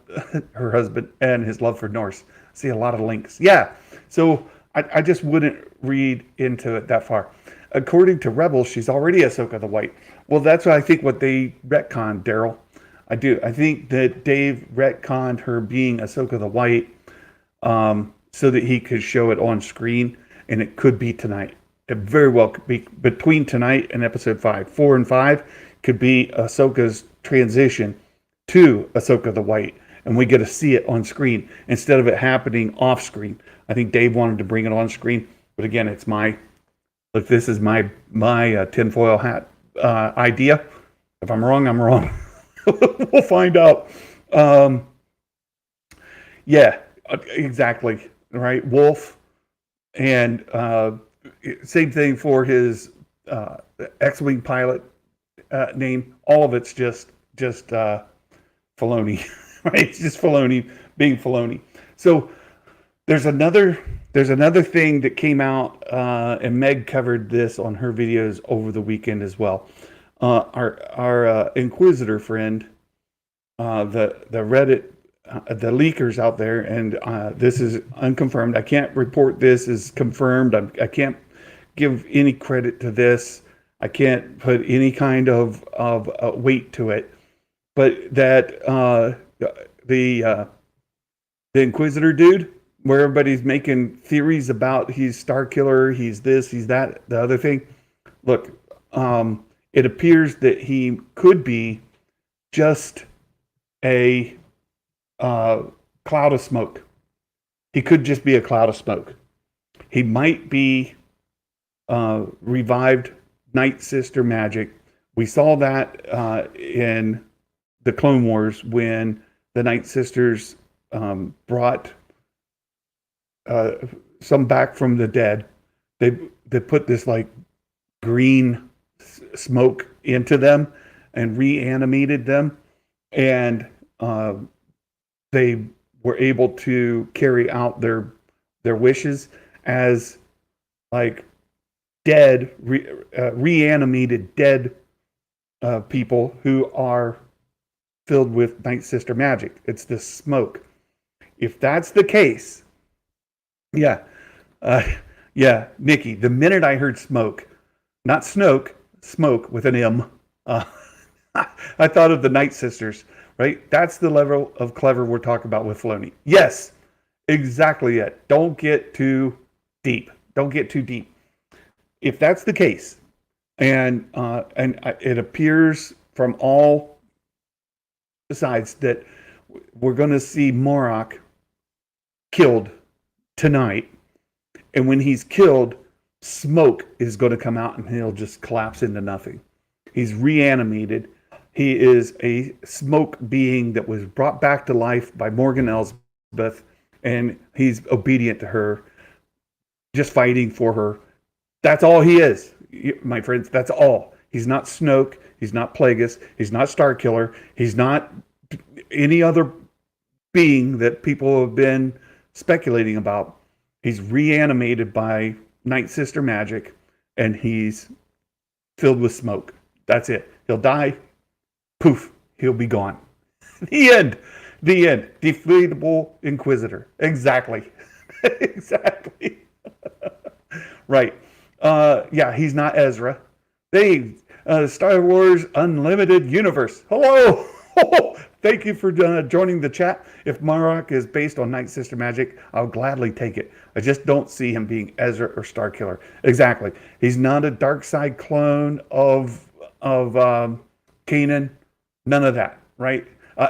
her husband, and his love for Norse. See a lot of links. Yeah. So I just wouldn't read into it that far. According to Rebels, she's already Ahsoka the White. Well, that's what I think what they retconned, Daryl. I do. I think that Dave retconned her being Ahsoka the White so that he could show it on screen, and it could be tonight. It very well could be between tonight and episode 5. 4 and 5 could be Ahsoka's transition to Ahsoka the White, and we get to see it on screen instead of it happening off screen. I think Dave wanted to bring it on screen, but again, it's this is my tinfoil hat idea. If I'm wrong, I'm wrong. We'll find out. Yeah, exactly. Right, Wolf, and same thing for his X-wing pilot name. All of it's just Filoni, right? It's just Filoni being Filoni. So there's another thing that came out, and Meg covered this on her videos over the weekend as well. Our Inquisitor friend, the Reddit, the leakers out there, and this is unconfirmed. I can't report this as confirmed. I can't give any credit to this. I can't put any kind of weight to it. But that the Inquisitor dude, where everybody's making theories about he's Star Killer, he's this, he's that, the other thing. Look, it appears that he could be just a cloud of smoke. He could just be a cloud of smoke. He might be revived Night Sister magic. We saw that in the Clone Wars when the Night Sisters brought some back from the dead. They put this like green smoke into them and reanimated them, and they were able to carry out their wishes as like dead, reanimated dead people who are filled with Night Sister magic. It's this smoke. If that's the case, yeah, Yeah, Nikki, the minute I heard smoke, not Snoke, smoke with an M, uh, I thought of the Night Sisters, right? That's the level of clever we're talking about with Filoni. Yes, exactly it. Don't get too deep. Don't get too deep. If that's the case, and it appears from all sides that we're going to see Morok killed tonight, and when he's killed, smoke is going to come out and he'll just collapse into nothing. He's reanimated. He is a smoke being that was brought back to life by Morgan Elsbeth, and he's obedient to her, just fighting for her. That's all he is, my friends. That's all. He's not Snoke. He's not Plagueis. He's not Starkiller. He's not any other being that people have been speculating about. He's reanimated by Night Sister magic, and he's filled with smoke. That's it. He'll die. Poof. He'll be gone. The end. The end. Defeatable Inquisitor. Exactly. Exactly. Right. Yeah, he's not Ezra. Star Wars Unlimited Universe. Hello. Thank you for joining the chat. If Morok is based on Night Sister magic, I'll gladly take it. I just don't see him being Ezra or Starkiller. Exactly. He's not a dark side clone of Kanan. None of that, right?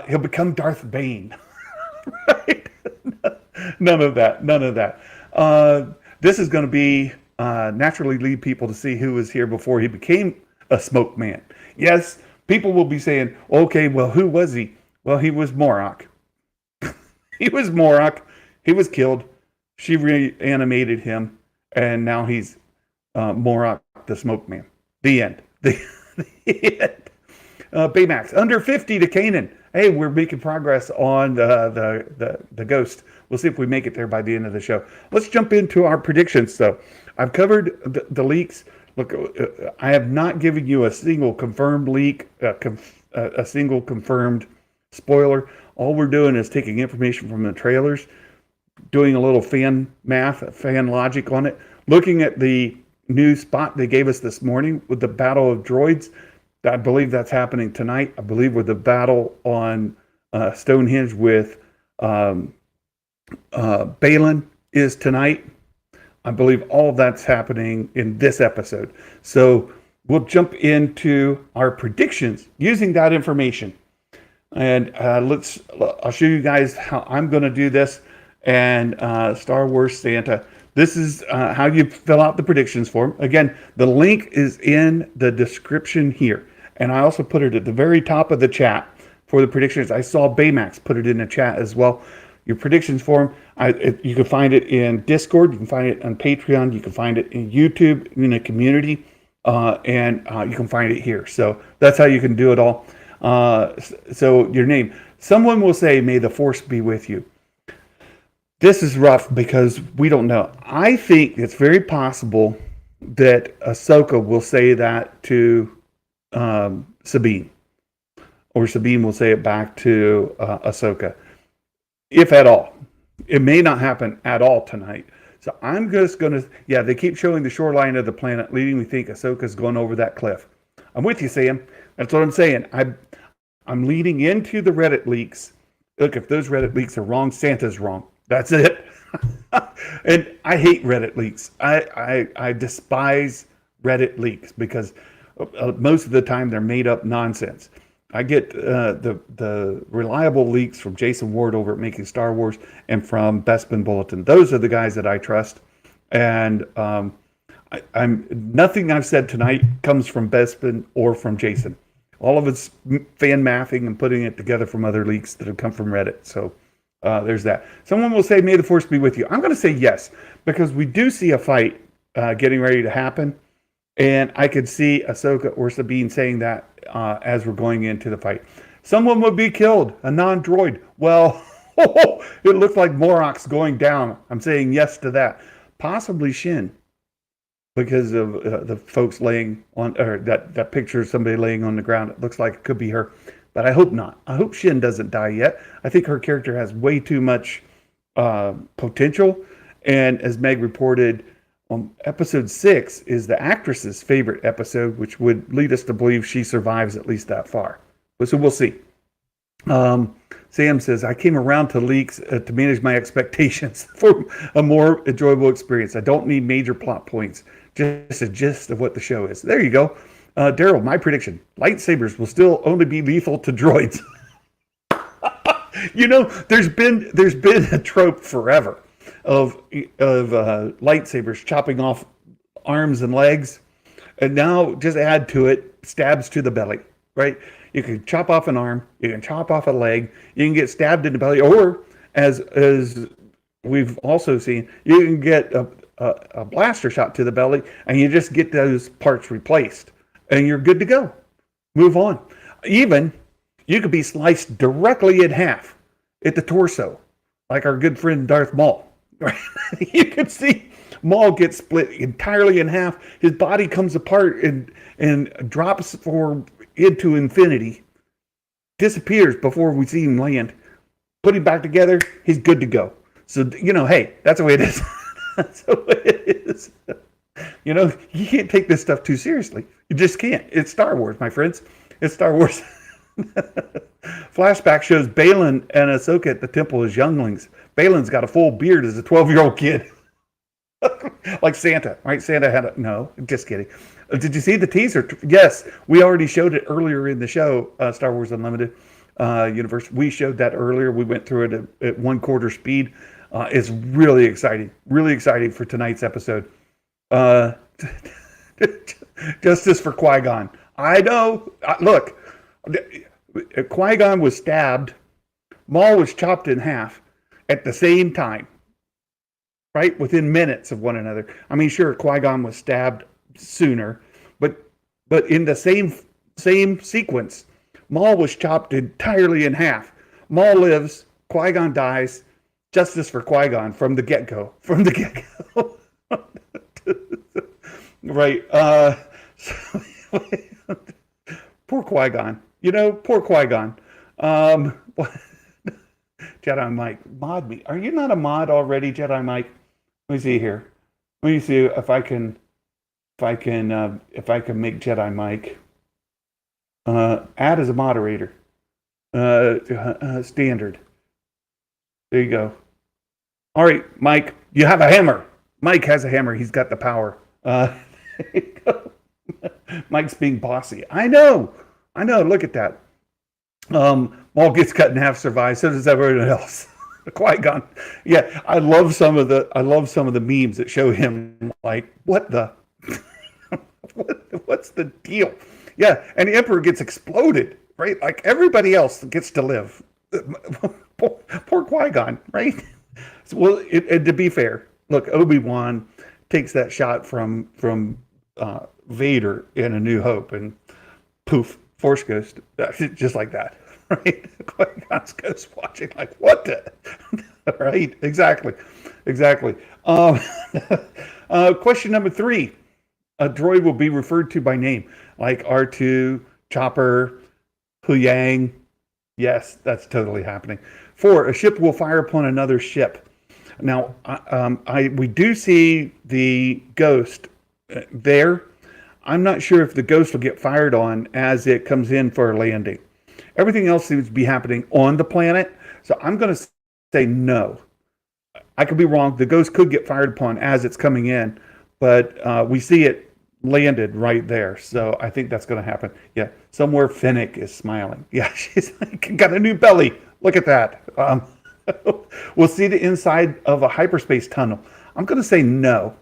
He'll become Darth Bane. Right? None of that. None of that. This is going to be naturally lead people to see who was here before he became a smoke man. Yes, people will be saying, okay, well, who was he? Well, he was Morok. He was Morok. He was killed. She reanimated him, and now he's Morok, the smoke man. The end. The end. Baymax, under 50 to Kanan. Hey, we're making progress on the Ghost. We'll see if we make it there by the end of the show. Let's jump into our predictions, though. I've covered the leaks. Look, I have not given you a single confirmed leak, a single confirmed spoiler. All we're doing is taking information from the trailers, doing a little fan math, fan logic on it, looking at the new spot they gave us this morning with the Battle of Droids. I believe that's happening tonight. I believe with the battle on Stonehenge with Balin is tonight. I believe all of that's happening in this episode. So we'll jump into our predictions using that information. And I'll show you guys how I'm going to do this. And Star Wars Santa, this is how you fill out the predictions form. Again, the link is in the description here. And I also put it at the very top of the chat for the predictions. I saw Baymax put it in the chat as well. Your predictions form, you can find it in Discord, you can find it on Patreon, you can find it in YouTube, in a community, and you can find it here. So that's how you can do it all. So your name. Someone will say, may the Force be with you. This is rough because we don't know. I think it's very possible that Ahsoka will say that to Sabine. Or Sabine will say it back to Ahsoka. If at all. It may not happen at all tonight. So I'm just going to, yeah, they keep showing the shoreline of the planet, leading me to think Ahsoka's going over that cliff. I'm with you, Sam. That's what I'm saying. I'm leading into the Reddit leaks. Look, if those Reddit leaks are wrong, Santa's wrong. That's it. And I hate Reddit leaks. I despise Reddit leaks because most of the time they're made up nonsense. I get the reliable leaks from Jason Ward over at Making Star Wars and from Bespin Bulletin. Those are the guys that I trust. And I'm nothing I've said tonight comes from Bespin or from Jason. All of it's fan mathing and putting it together from other leaks that have come from Reddit. So there's that. Someone will say, may the Force be with you. I'm going to say yes, because we do see a fight getting ready to happen. And I could see Ahsoka or Sabine saying that as we're going into the fight. Someone would be killed, a non-droid. Well, it looks like Morok's going down. I'm saying yes to that. Possibly Shin, because of the folks laying on, or that picture of somebody laying on the ground. It looks like it could be her, but I hope not. I hope Shin doesn't die yet. I think her character has way too much potential. And as Meg reported, Episode 6 is the actress's favorite episode, which would lead us to believe she survives at least that far. So we'll see. Sam says, I came around to leaks to manage my expectations for a more enjoyable experience. I don't need major plot points, just a gist of what the show is. There you go. Daryl, my prediction, lightsabers will still only be lethal to droids. You know, there's been a trope forever of lightsabers chopping off arms and legs, and now just add to it stabs to the belly, right? You can chop off an arm, you can chop off a leg, you can get stabbed in the belly, or as we've also seen, you can get a blaster shot to the belly, and you just get those parts replaced, and you're good to go. Move on. Even you could be sliced directly in half at the torso, like our good friend Darth Maul. Right? You can see Maul get split entirely in half. His body comes apart and drops into infinity, disappears before we see him land. Put him back together, he's good to go. So, you know, hey, that's the way it is. That's the way it is. You know, you can't take this stuff too seriously. You just can't. It's Star Wars, my friends. It's Star Wars. Flashback shows Balin and Ahsoka at the temple as younglings. Balin's got a full beard as a 12-year-old kid. Like Santa, right? Santa had a... No, just kidding. Did you see the teaser? Yes, we already showed it earlier in the show, Star Wars Unlimited Universe. We showed that earlier. We went through it at 1/4 speed. It's really exciting for tonight's episode. Justice for Qui-Gon. I know. Look, Qui-Gon was stabbed. Maul was chopped in half at the same time, right? Within minutes of one another. I mean, sure, Qui-Gon was stabbed sooner, but in the same sequence, Maul was chopped entirely in half. Maul lives, Qui-Gon dies. Justice for Qui-Gon from the get-go. Right. Poor Qui-Gon. You know, poor Qui-Gon. Jedi Mike, mod me. Are you not a mod already, Jedi Mike? Let me see here. Let me see if I can make Jedi Mike add as a moderator. Standard. There you go. All right, Mike, you have a hammer. Mike has a hammer. He's got the power. There you go. Mike's being bossy. I know. Look at that. Maul gets cut in half, survives. So does everyone else. Qui-Gon. Yeah, I love some of the memes that show him like, what the, what's the deal? Yeah, and the Emperor gets exploded, right? Like everybody else gets to live. Poor Qui-Gon, right? Well, to be fair, look, Obi-Wan takes that shot from Vader in A New Hope, and poof, Force Ghost, just like that, right? Qui-Gon's Ghost watching, like, what the? Right? Exactly. Question number 3. A droid will be referred to by name, like R2, Chopper, Huyang. Yes, that's totally happening. 4. A ship will fire upon another ship. Now, we do see the Ghost there. I'm not sure if the Ghost will get fired on as it comes in for a landing. Everything else seems to be happening on the planet, so I'm going to say no. I could be wrong. The Ghost could get fired upon as it's coming in, but we see it landed right there, so I think that's going to happen. Yeah, somewhere Fennec is smiling. Yeah, she's like, got a new belly. Look at that. We'll see the inside of a hyperspace tunnel. I'm going to say no.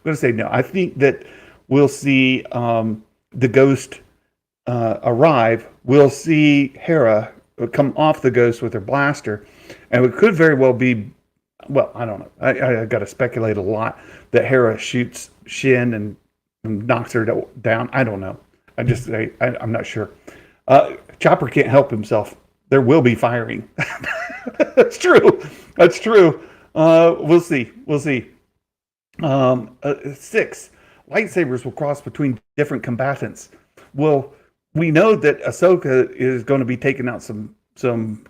I think that we'll see the Ghost arrive. We'll see Hera come off the Ghost with her blaster, and it could very well be, well, I don't know. I got to speculate a lot that Hera shoots Shin and knocks her down. I don't know. I'm not sure. Chopper can't help himself. There will be firing. That's true. We'll see. 6. Lightsabers will cross between different combatants. Well, we know that Ahsoka is going to be taking out some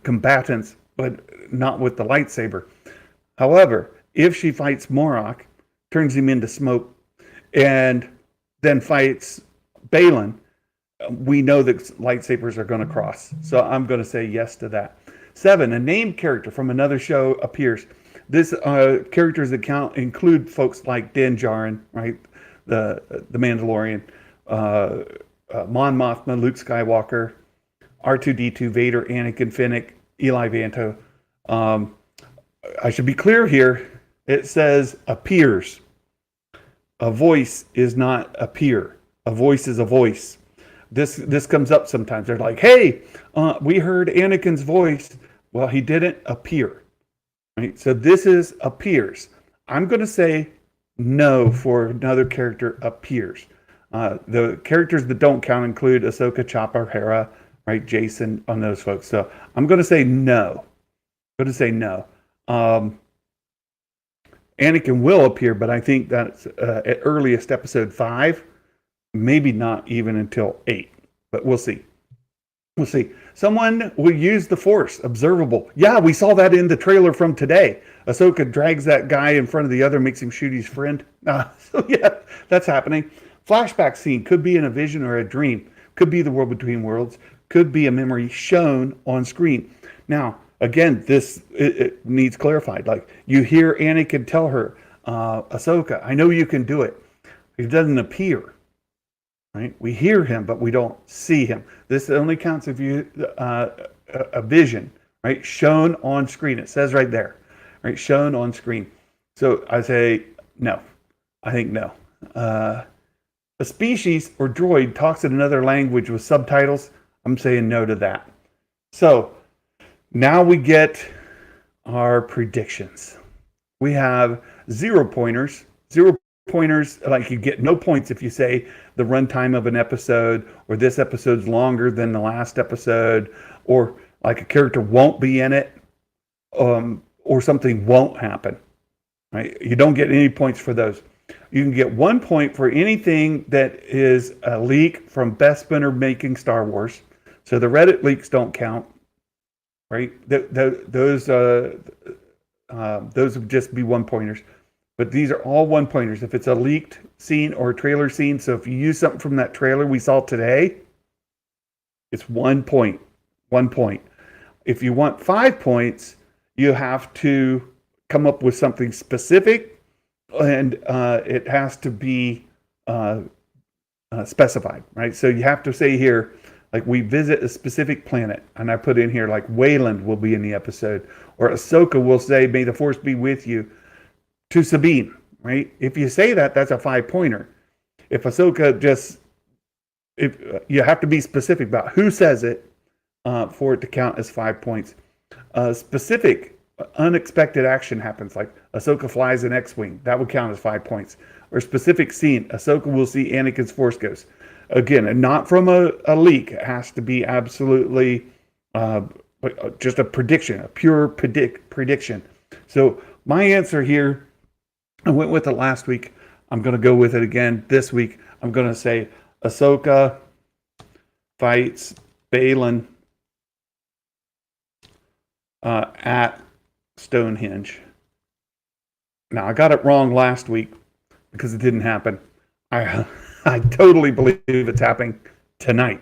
combatants, but not with the lightsaber. However, if she fights Morok, turns him into smoke, and then fights Balin, we know that lightsabers are going to cross. So I'm going to say yes to that. 7, a named character from another show appears. This characters that include folks like Din Djarin, right? The Mandalorian, Mon Mothma, Luke Skywalker, R2-D2, Vader, Anakin, Fennec, Eli Vanto. I should be clear here. It says appears. A voice is not appear. A voice is a voice. This comes up sometimes. They're like, hey, we heard Anakin's voice. Well, he didn't appear. Right? So this is appears. I'm going to say no for another character appears. The characters that don't count include Ahsoka, Chopper, Hera, right? Jason, on those folks. So I'm going to say no. I'm going to say no. Anakin will appear, but I think that's at earliest episode 5. Maybe not even until 8, but we'll see. We'll see. Someone will use the Force. Observable. Yeah, we saw that in the trailer from today. Ahsoka drags that guy in front of the other, makes him shoot his friend. So yeah, that's happening. Flashback scene could be in a vision or a dream. Could be the world between worlds. Could be a memory shown on screen. Now, again, it needs clarified. Like, you hear Anakin tell her, Ahsoka, I know you can do it. It doesn't appear. Right? We hear him, but we don't see him. This only counts if you a vision, right? Shown on screen. It says right there, right? Shown on screen. So I say no. I think no. A species or droid talks in another language with subtitles. I'm saying no to that. So now we get our predictions. We have 0 pointers. 0 pointers, like you get no points if you say the runtime of an episode, or this episode's longer than the last episode, or like a character won't be in it, or something won't happen. Right? You don't get any points for those. You can get 1 point for anything that is a leak from Bespin or Making Star Wars. So the Reddit leaks don't count. Right? Those would just be 1 pointers. But these are all 1 pointers. If it's a leaked scene or a trailer scene, so if you use something from that trailer we saw today, it's 1 point. 1 point. If you want 5 points, you have to come up with something specific, and it has to be specified, right? So you have to say here, like, we visit a specific planet, and I put in here, like, Wayland will be in the episode, or Ahsoka will say, may the Force be with you, to Sabine, right? If you say that, that's a 5-pointer. If Ahsoka if you have to be specific about who says it for it to count as 5 points. Specific, unexpected action happens, like Ahsoka flies an X-wing. That would count as 5 points. Or specific scene, Ahsoka will see Anakin's Force Ghost. Again, and not from a leak. It has to be absolutely just a prediction, a pure prediction. So my answer here, I went with it last week. I'm going to go with it again this week. I'm going to say Ahsoka fights Balin at Stonehenge. Now, I got it wrong last week because it didn't happen. I totally believe it's happening tonight.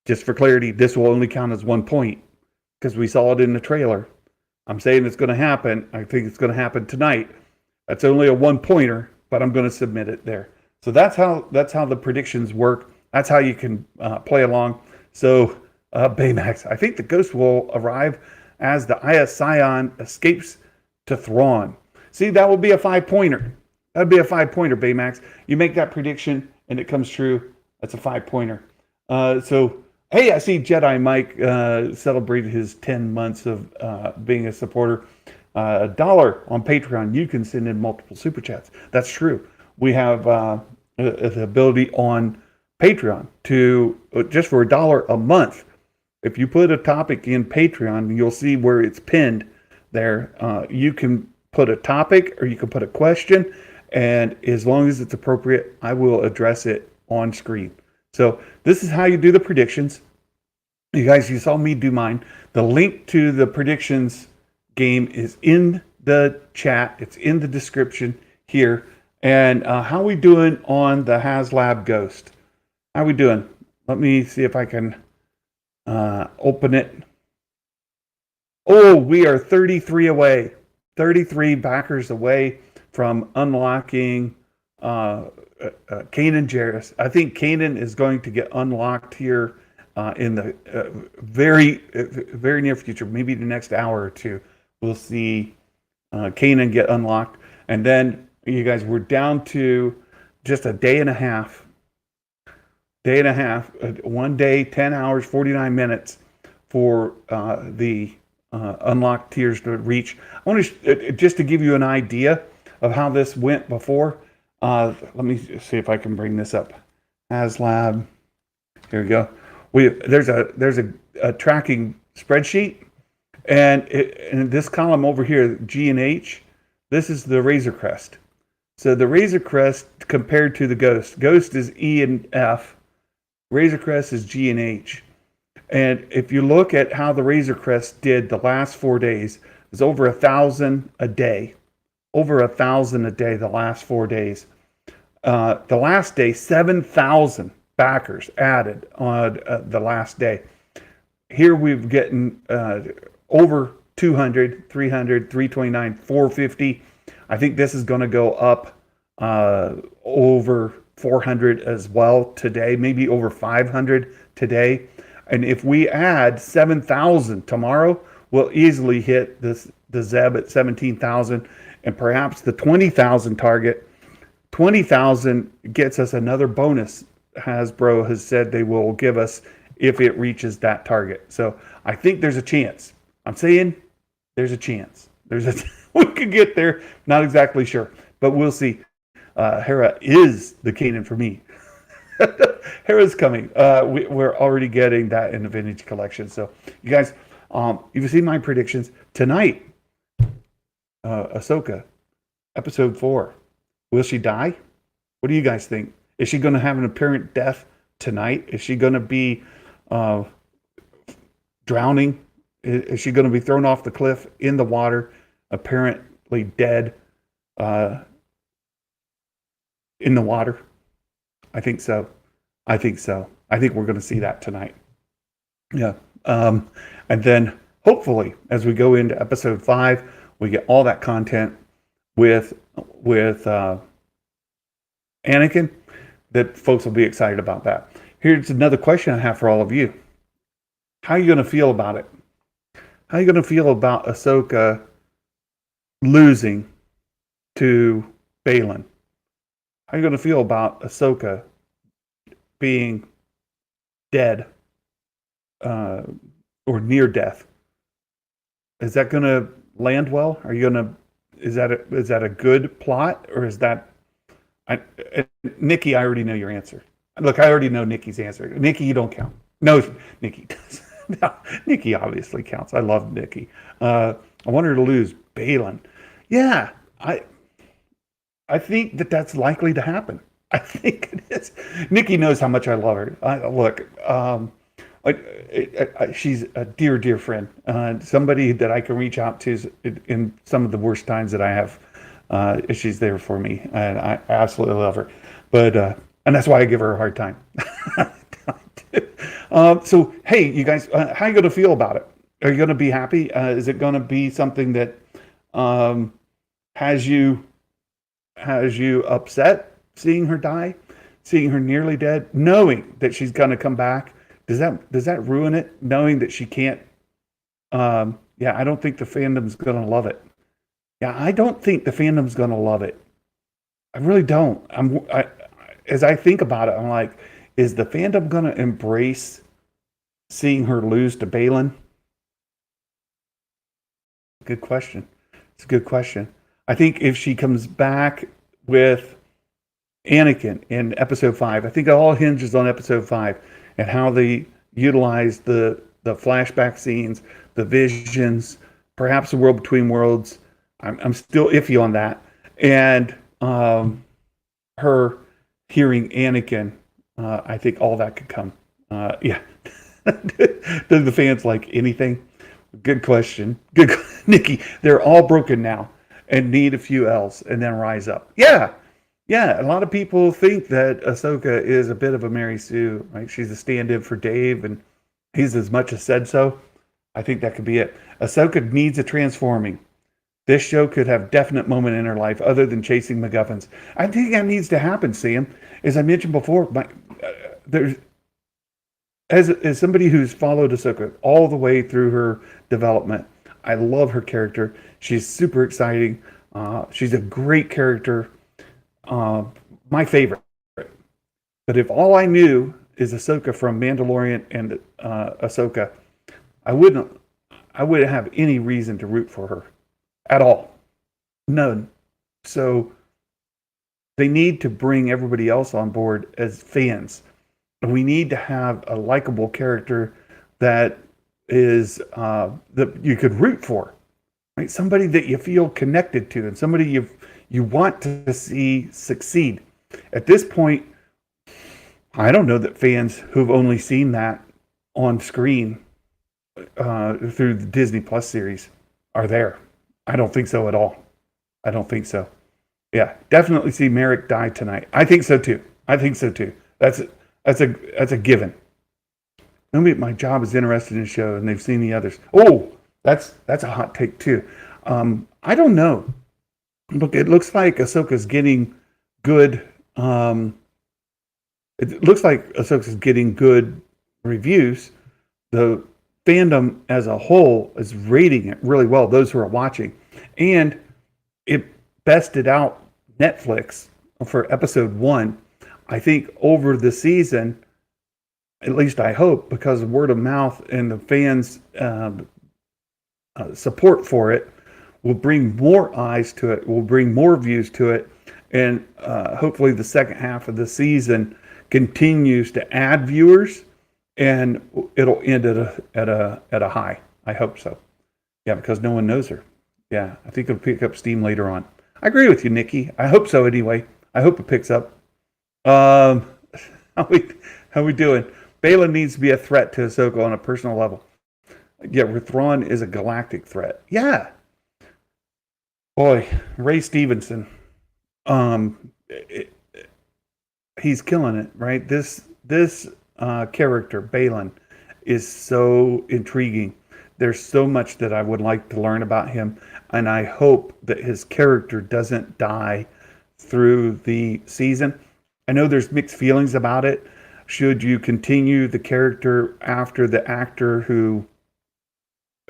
Just for clarity, this will only count as 1 point because we saw it in the trailer. I'm saying it's going to happen. I think it's going to happen tonight. That's only a 1-pointer, but I'm going to submit it there. So that's how the predictions work. That's how you can play along. So Baymax, I think the Ghost will arrive as the IS Scion escapes to Thrawn. See, that will be a 5-pointer. That'd be a 5-pointer, Baymax. You make that prediction and it comes true. That's a 5-pointer. So, hey, I see Jedi Mike celebrated his 10 months of being a supporter. $1 on Patreon, you can send in multiple super chats. That's true. We have the ability on Patreon to, just for $1 a month, if you put a topic in Patreon, you'll see where it's pinned there. You can put a topic or you can put a question, and as long as it's appropriate, I will address it on screen. So this is how you do the predictions. You guys, you saw me do mine. The link to the predictions game is in the chat. It's in the description here. And how we doing on the HasLab Ghost? How we doing? Let me see if I can open it. Oh, we are 33 away. 33 backers away from unlocking Kanan Jarrus. I think Kanan is going to get unlocked here in the very near future, maybe the next hour or two. We'll see Kanan get unlocked. And then, you guys, we're down to just a day and a half. 1 day, 10 hours, 49 minutes for the unlocked tiers to reach. I want to just to give you an idea of how this went before. Let me see if I can bring this up. HasLab. Here we go. There's a tracking spreadsheet, and in this column over here, G and H, this is the Razor Crest. So the Razor Crest compared to the Ghost. Ghost is E and F. Razor Crest is G and H. And if you look at how the Razor Crest did the last 4 days, it's over 1,000 a day. Over 1,000 a day the last 4 days. The last day, 7,000 backers added on the last day. Here we've gotten over 200, 300, 329, 450. I think this is going to go up over 400 as well today, maybe over 500 today. And if we add 7,000 tomorrow, we'll easily hit the Zeb at 17,000 and perhaps the 20,000 target. 20,000 gets us another bonus Hasbro has said they will give us if it reaches that target. So I think there's a chance. I'm saying there's a chance. We could get there. Not exactly sure, but we'll see. Hera is the Kanan for me. Hera's coming. We're already getting that in the vintage collection. So you guys, you've seen my predictions tonight. Ahsoka, episode 4. Will she die? What do you guys think? Is she going to have an apparent death tonight? Is she going to be drowning? Is she going to be thrown off the cliff in the water, apparently dead in the water? I think so. I think we're going to see that tonight. Yeah. And then hopefully, as we go into episode 5, we get all that content with Anakin, that folks will be excited about that. Here's another question I have for all of you. How are you going to feel about it? How are you going to feel about Ahsoka losing to Baylan? How are you going to feel about Ahsoka being dead or near death? Is that going to land well? Are you going to? Is that a good plot, or is that? Nikki, I already know your answer. Look, I already know Nikki's answer. Nikki, you don't count. No, Nikki does. No, Nikki obviously counts. I love Nikki. I want her to lose Baylan. Yeah, I think that's likely to happen. I think it is. Nikki knows how much I love her. She's a dear friend. Somebody that I can reach out to in some of the worst times that I have. She's there for me, and I absolutely love her. But and that's why I give her a hard time. So hey, you guys, how are you going to feel about it? Are you going to be happy? Is it going to be something that has you upset seeing her die, seeing her nearly dead, knowing that she's going to come back? Does that ruin it? Knowing that she can't? I don't think the fandom's going to love it. Yeah, I don't think the fandom's going to love it. I really don't. As I think about it, I'm like, is the fandom going to embrace seeing her lose to Baylan? Good question. It's a good question. I think if she comes back with Anakin in episode 5, I think it all hinges on episode 5 and how they utilize the flashback scenes, the visions, perhaps the world between worlds. I'm still iffy on that. And her hearing Anakin, I think all that could come. Yeah. Do the fans like anything? Good question. Nikki, they're all broken now and need a few L's and then rise up. Yeah. Yeah, a lot of people think that Ahsoka is a bit of a Mary Sue, right? She's a stand-in for Dave, and he's as much as said so. I think that could be it. Ahsoka needs a transforming. This show could have definite moment in her life other than chasing MacGuffins. I think that needs to happen, Sam. As I mentioned before, there's as somebody who's followed Ahsoka all the way through her development, I love her character. She's super exciting. She's a great character. My favorite. But if all I knew is Ahsoka from Mandalorian and Ahsoka, I wouldn't have any reason to root for her at all. None. So they need to bring everybody else on board as fans. We need to have a likable character that is that you could root for, right? Somebody that you feel connected to, and somebody you want to see succeed. At this point, I don't know that fans who've only seen that on screen through the Disney Plus series are there. I don't think so at all. I don't think so. Yeah, definitely see Merrick die tonight. I think so too. That's a given. Nobody at my job is interested in the show, and they've seen the others. Oh, that's a hot take too. I don't know. Look, it looks like Ahsoka's getting good. It looks like Ahsoka's getting good reviews. The fandom as a whole is rating it really well, those who are watching. And it bested out Netflix for episode 1. I think over the season, at least I hope, because of word of mouth and the fans' support for it, will bring more eyes to it, will bring more views to it, and hopefully the second half of the season continues to add viewers, and it'll end at a high. I hope so. Yeah, because no one knows her. Yeah, I think it'll pick up steam later on. I agree with you, Nikki. I hope so anyway. I hope it picks up. How we doing? Baylan needs to be a threat to Ahsoka on a personal level. Yeah, Thrawn is a galactic threat. Yeah. Boy, Ray Stevenson. He's killing it, right? This character, Baylan, is so intriguing. There's so much that I would like to learn about him, and I hope that his character doesn't die through the season. I know there's mixed feelings about it. Should you continue the character after the actor who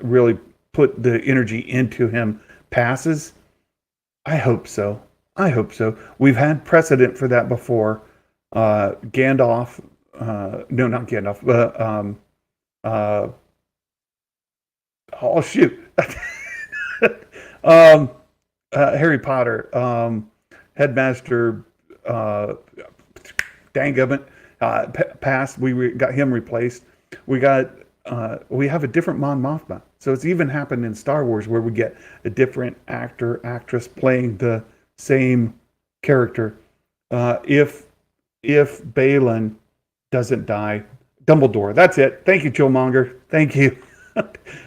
really put the energy into him passes? I hope so. We've had precedent for that before. Gandalf, no, not Gandalf, but oh shoot, Harry Potter, Headmaster, Dangubbin, passed. We got him replaced. We have a different Mon Mothma. So it's even happened in Star Wars where we get a different actor, actress playing the same character. If Baylan doesn't die, Dumbledore. That's it. Thank you, Chillmonger. Thank you.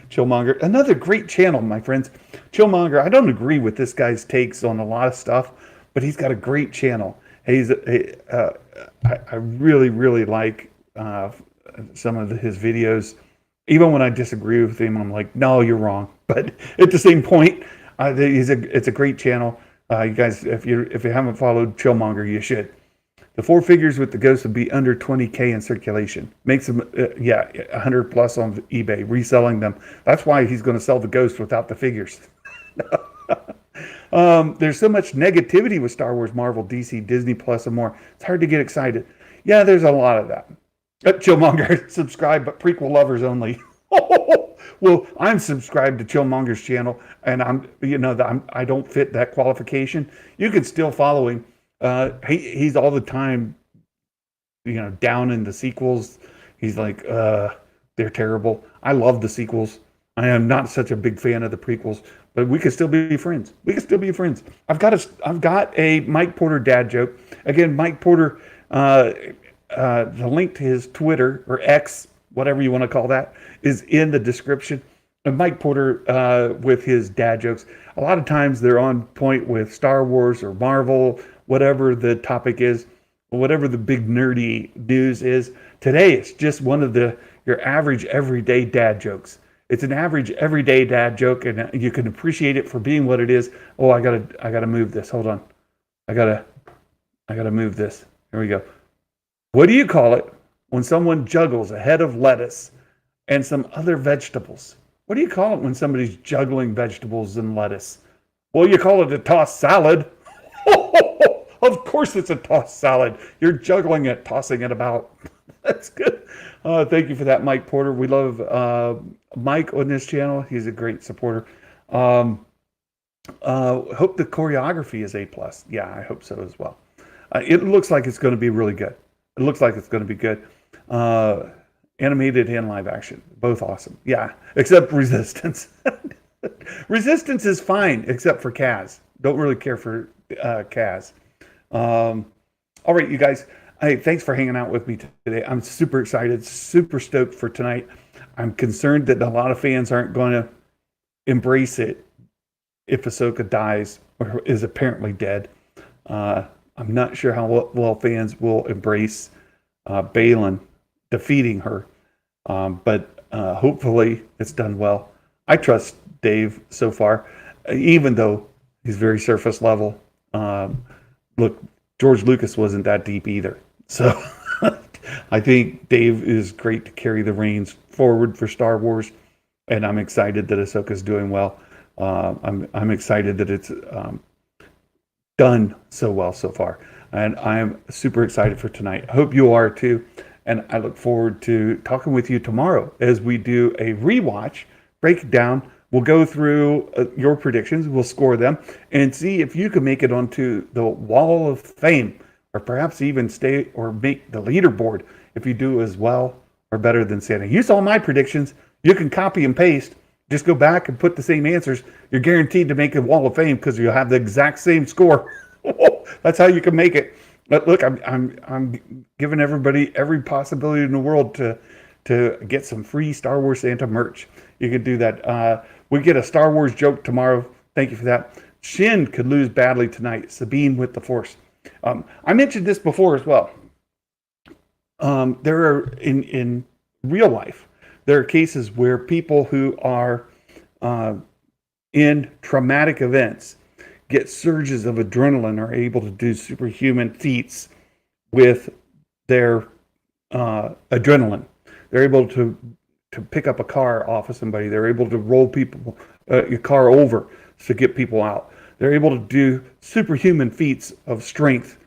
Chillmonger. Another great channel, my friends. Chillmonger, I don't agree with this guy's takes on a lot of stuff, but he's got a great channel. I really, really like some of his videos. Even when I disagree with him, I'm like, no, you're wrong. But at the same point, it's a great channel. You guys, if you haven't followed Chillmonger, you should. The 4 figures with the Ghost would be under 20K in circulation. Makes them, 100 plus on eBay, reselling them. That's why he's going to sell the Ghost without the figures. There's so much negativity with Star Wars, Marvel, DC, Disney Plus, and more. It's hard to get excited. Yeah, there's a lot of that. Chillmonger, subscribe, but prequel lovers only. Well, I'm subscribed to Chillmonger's channel, and I don't fit that qualification. You can still follow him. He's all the time, down in the sequels. He's like, they're terrible. I love the sequels. I am not such a big fan of the prequels, but we can still be friends. I've got a Mike Porter dad joke. Again, Mike Porter, the link to his Twitter or X, whatever you want to call that, is in the description. And Mike Porter, with his dad jokes, a lot of times they're on point with Star Wars or Marvel whatever the topic is, whatever the big nerdy news is. Today, it's just one of your average everyday dad jokes. It's an average everyday dad joke, and you can appreciate it for being what it is. Oh, I gotta move this. Hold on. I gotta move this. Here we go. What do you call it when someone juggles a head of lettuce and some other vegetables? What do you call it when somebody's juggling vegetables and lettuce? Well, you call it a tossed salad. Of course it's a tossed salad. You're juggling it, tossing it about. That's good. Thank you for that, Mike Porter. We love Mike on this channel. He's a great supporter. Hope the choreography is A+. Yeah, I hope so as well. It looks like it's going to be really good. It looks like it's going to be good. Animated and live action, both awesome. Yeah, except Resistance. Resistance is fine, except for Kaz. Don't really care for Kaz. All right, you guys. Hey, thanks for hanging out with me today. I'm super excited, super stoked for tonight. I'm concerned that a lot of fans aren't going to embrace it if Ahsoka dies or is apparently dead. I'm not sure how well fans will embrace Balin defeating her, but hopefully it's done well. I trust Dave so far, even though he's very surface level. Look, George Lucas wasn't that deep either. So I think Dave is great to carry the reins forward for Star Wars, and I'm excited that Ahsoka's doing well. I'm excited that it's done so well so far, and I'm super excited for tonight. I hope you are too, and I look forward to talking with you tomorrow as we do a rewatch, break it down. We'll go through your predictions, we'll score them, and see if you can make it onto the Wall of Fame, or perhaps even stay or make the leaderboard if you do as well or better than Santa. You saw my predictions. You can copy and paste. Just go back and put the same answers. You're guaranteed to make a Wall of Fame because you'll have the exact same score. That's how you can make it. But look, I'm giving everybody every possibility in the world to get some free Star Wars Santa merch. You could do that. We get a Star Wars joke tomorrow. Thank you for that. Shin could lose badly tonight. Sabine with the Force. I mentioned this before as well. There are in real life, there are cases where people who are in traumatic events get surges of adrenaline, are able to do superhuman feats with their adrenaline. They're able to pick up a car off of somebody. They're able to roll a car over to get people out. They're able to do superhuman feats of strength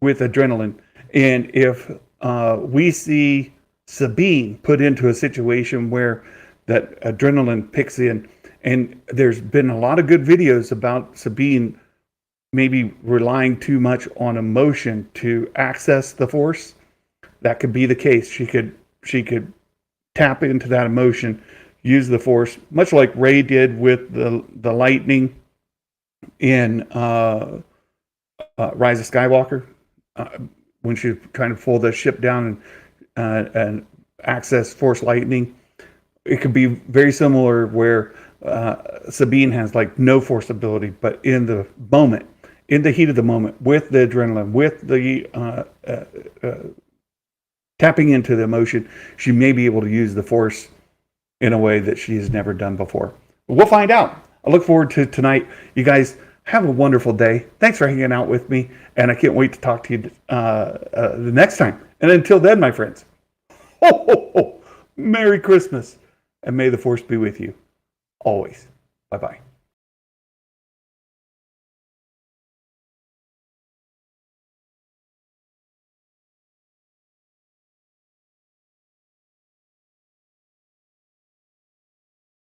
with adrenaline. And if we see Sabine put into a situation where that adrenaline picks in, and there's been a lot of good videos about Sabine maybe relying too much on emotion to access the Force, that could be the case. She could tap into that emotion, use the Force, much like Rey did with the lightning in Rise of Skywalker, when she was trying to pull the ship down and access Force lightning. It could be very similar where Sabine has like no Force ability, but in the moment, in the heat of the moment, with the adrenaline, with the tapping into the emotion, she may be able to use the Force in a way that she has never done before. But we'll find out. I look forward to tonight. You guys have a wonderful day. Thanks for hanging out with me, and I can't wait to talk to you the next time. And until then, my friends, ho, ho, ho. Merry Christmas, and may the Force be with you always. Bye-bye.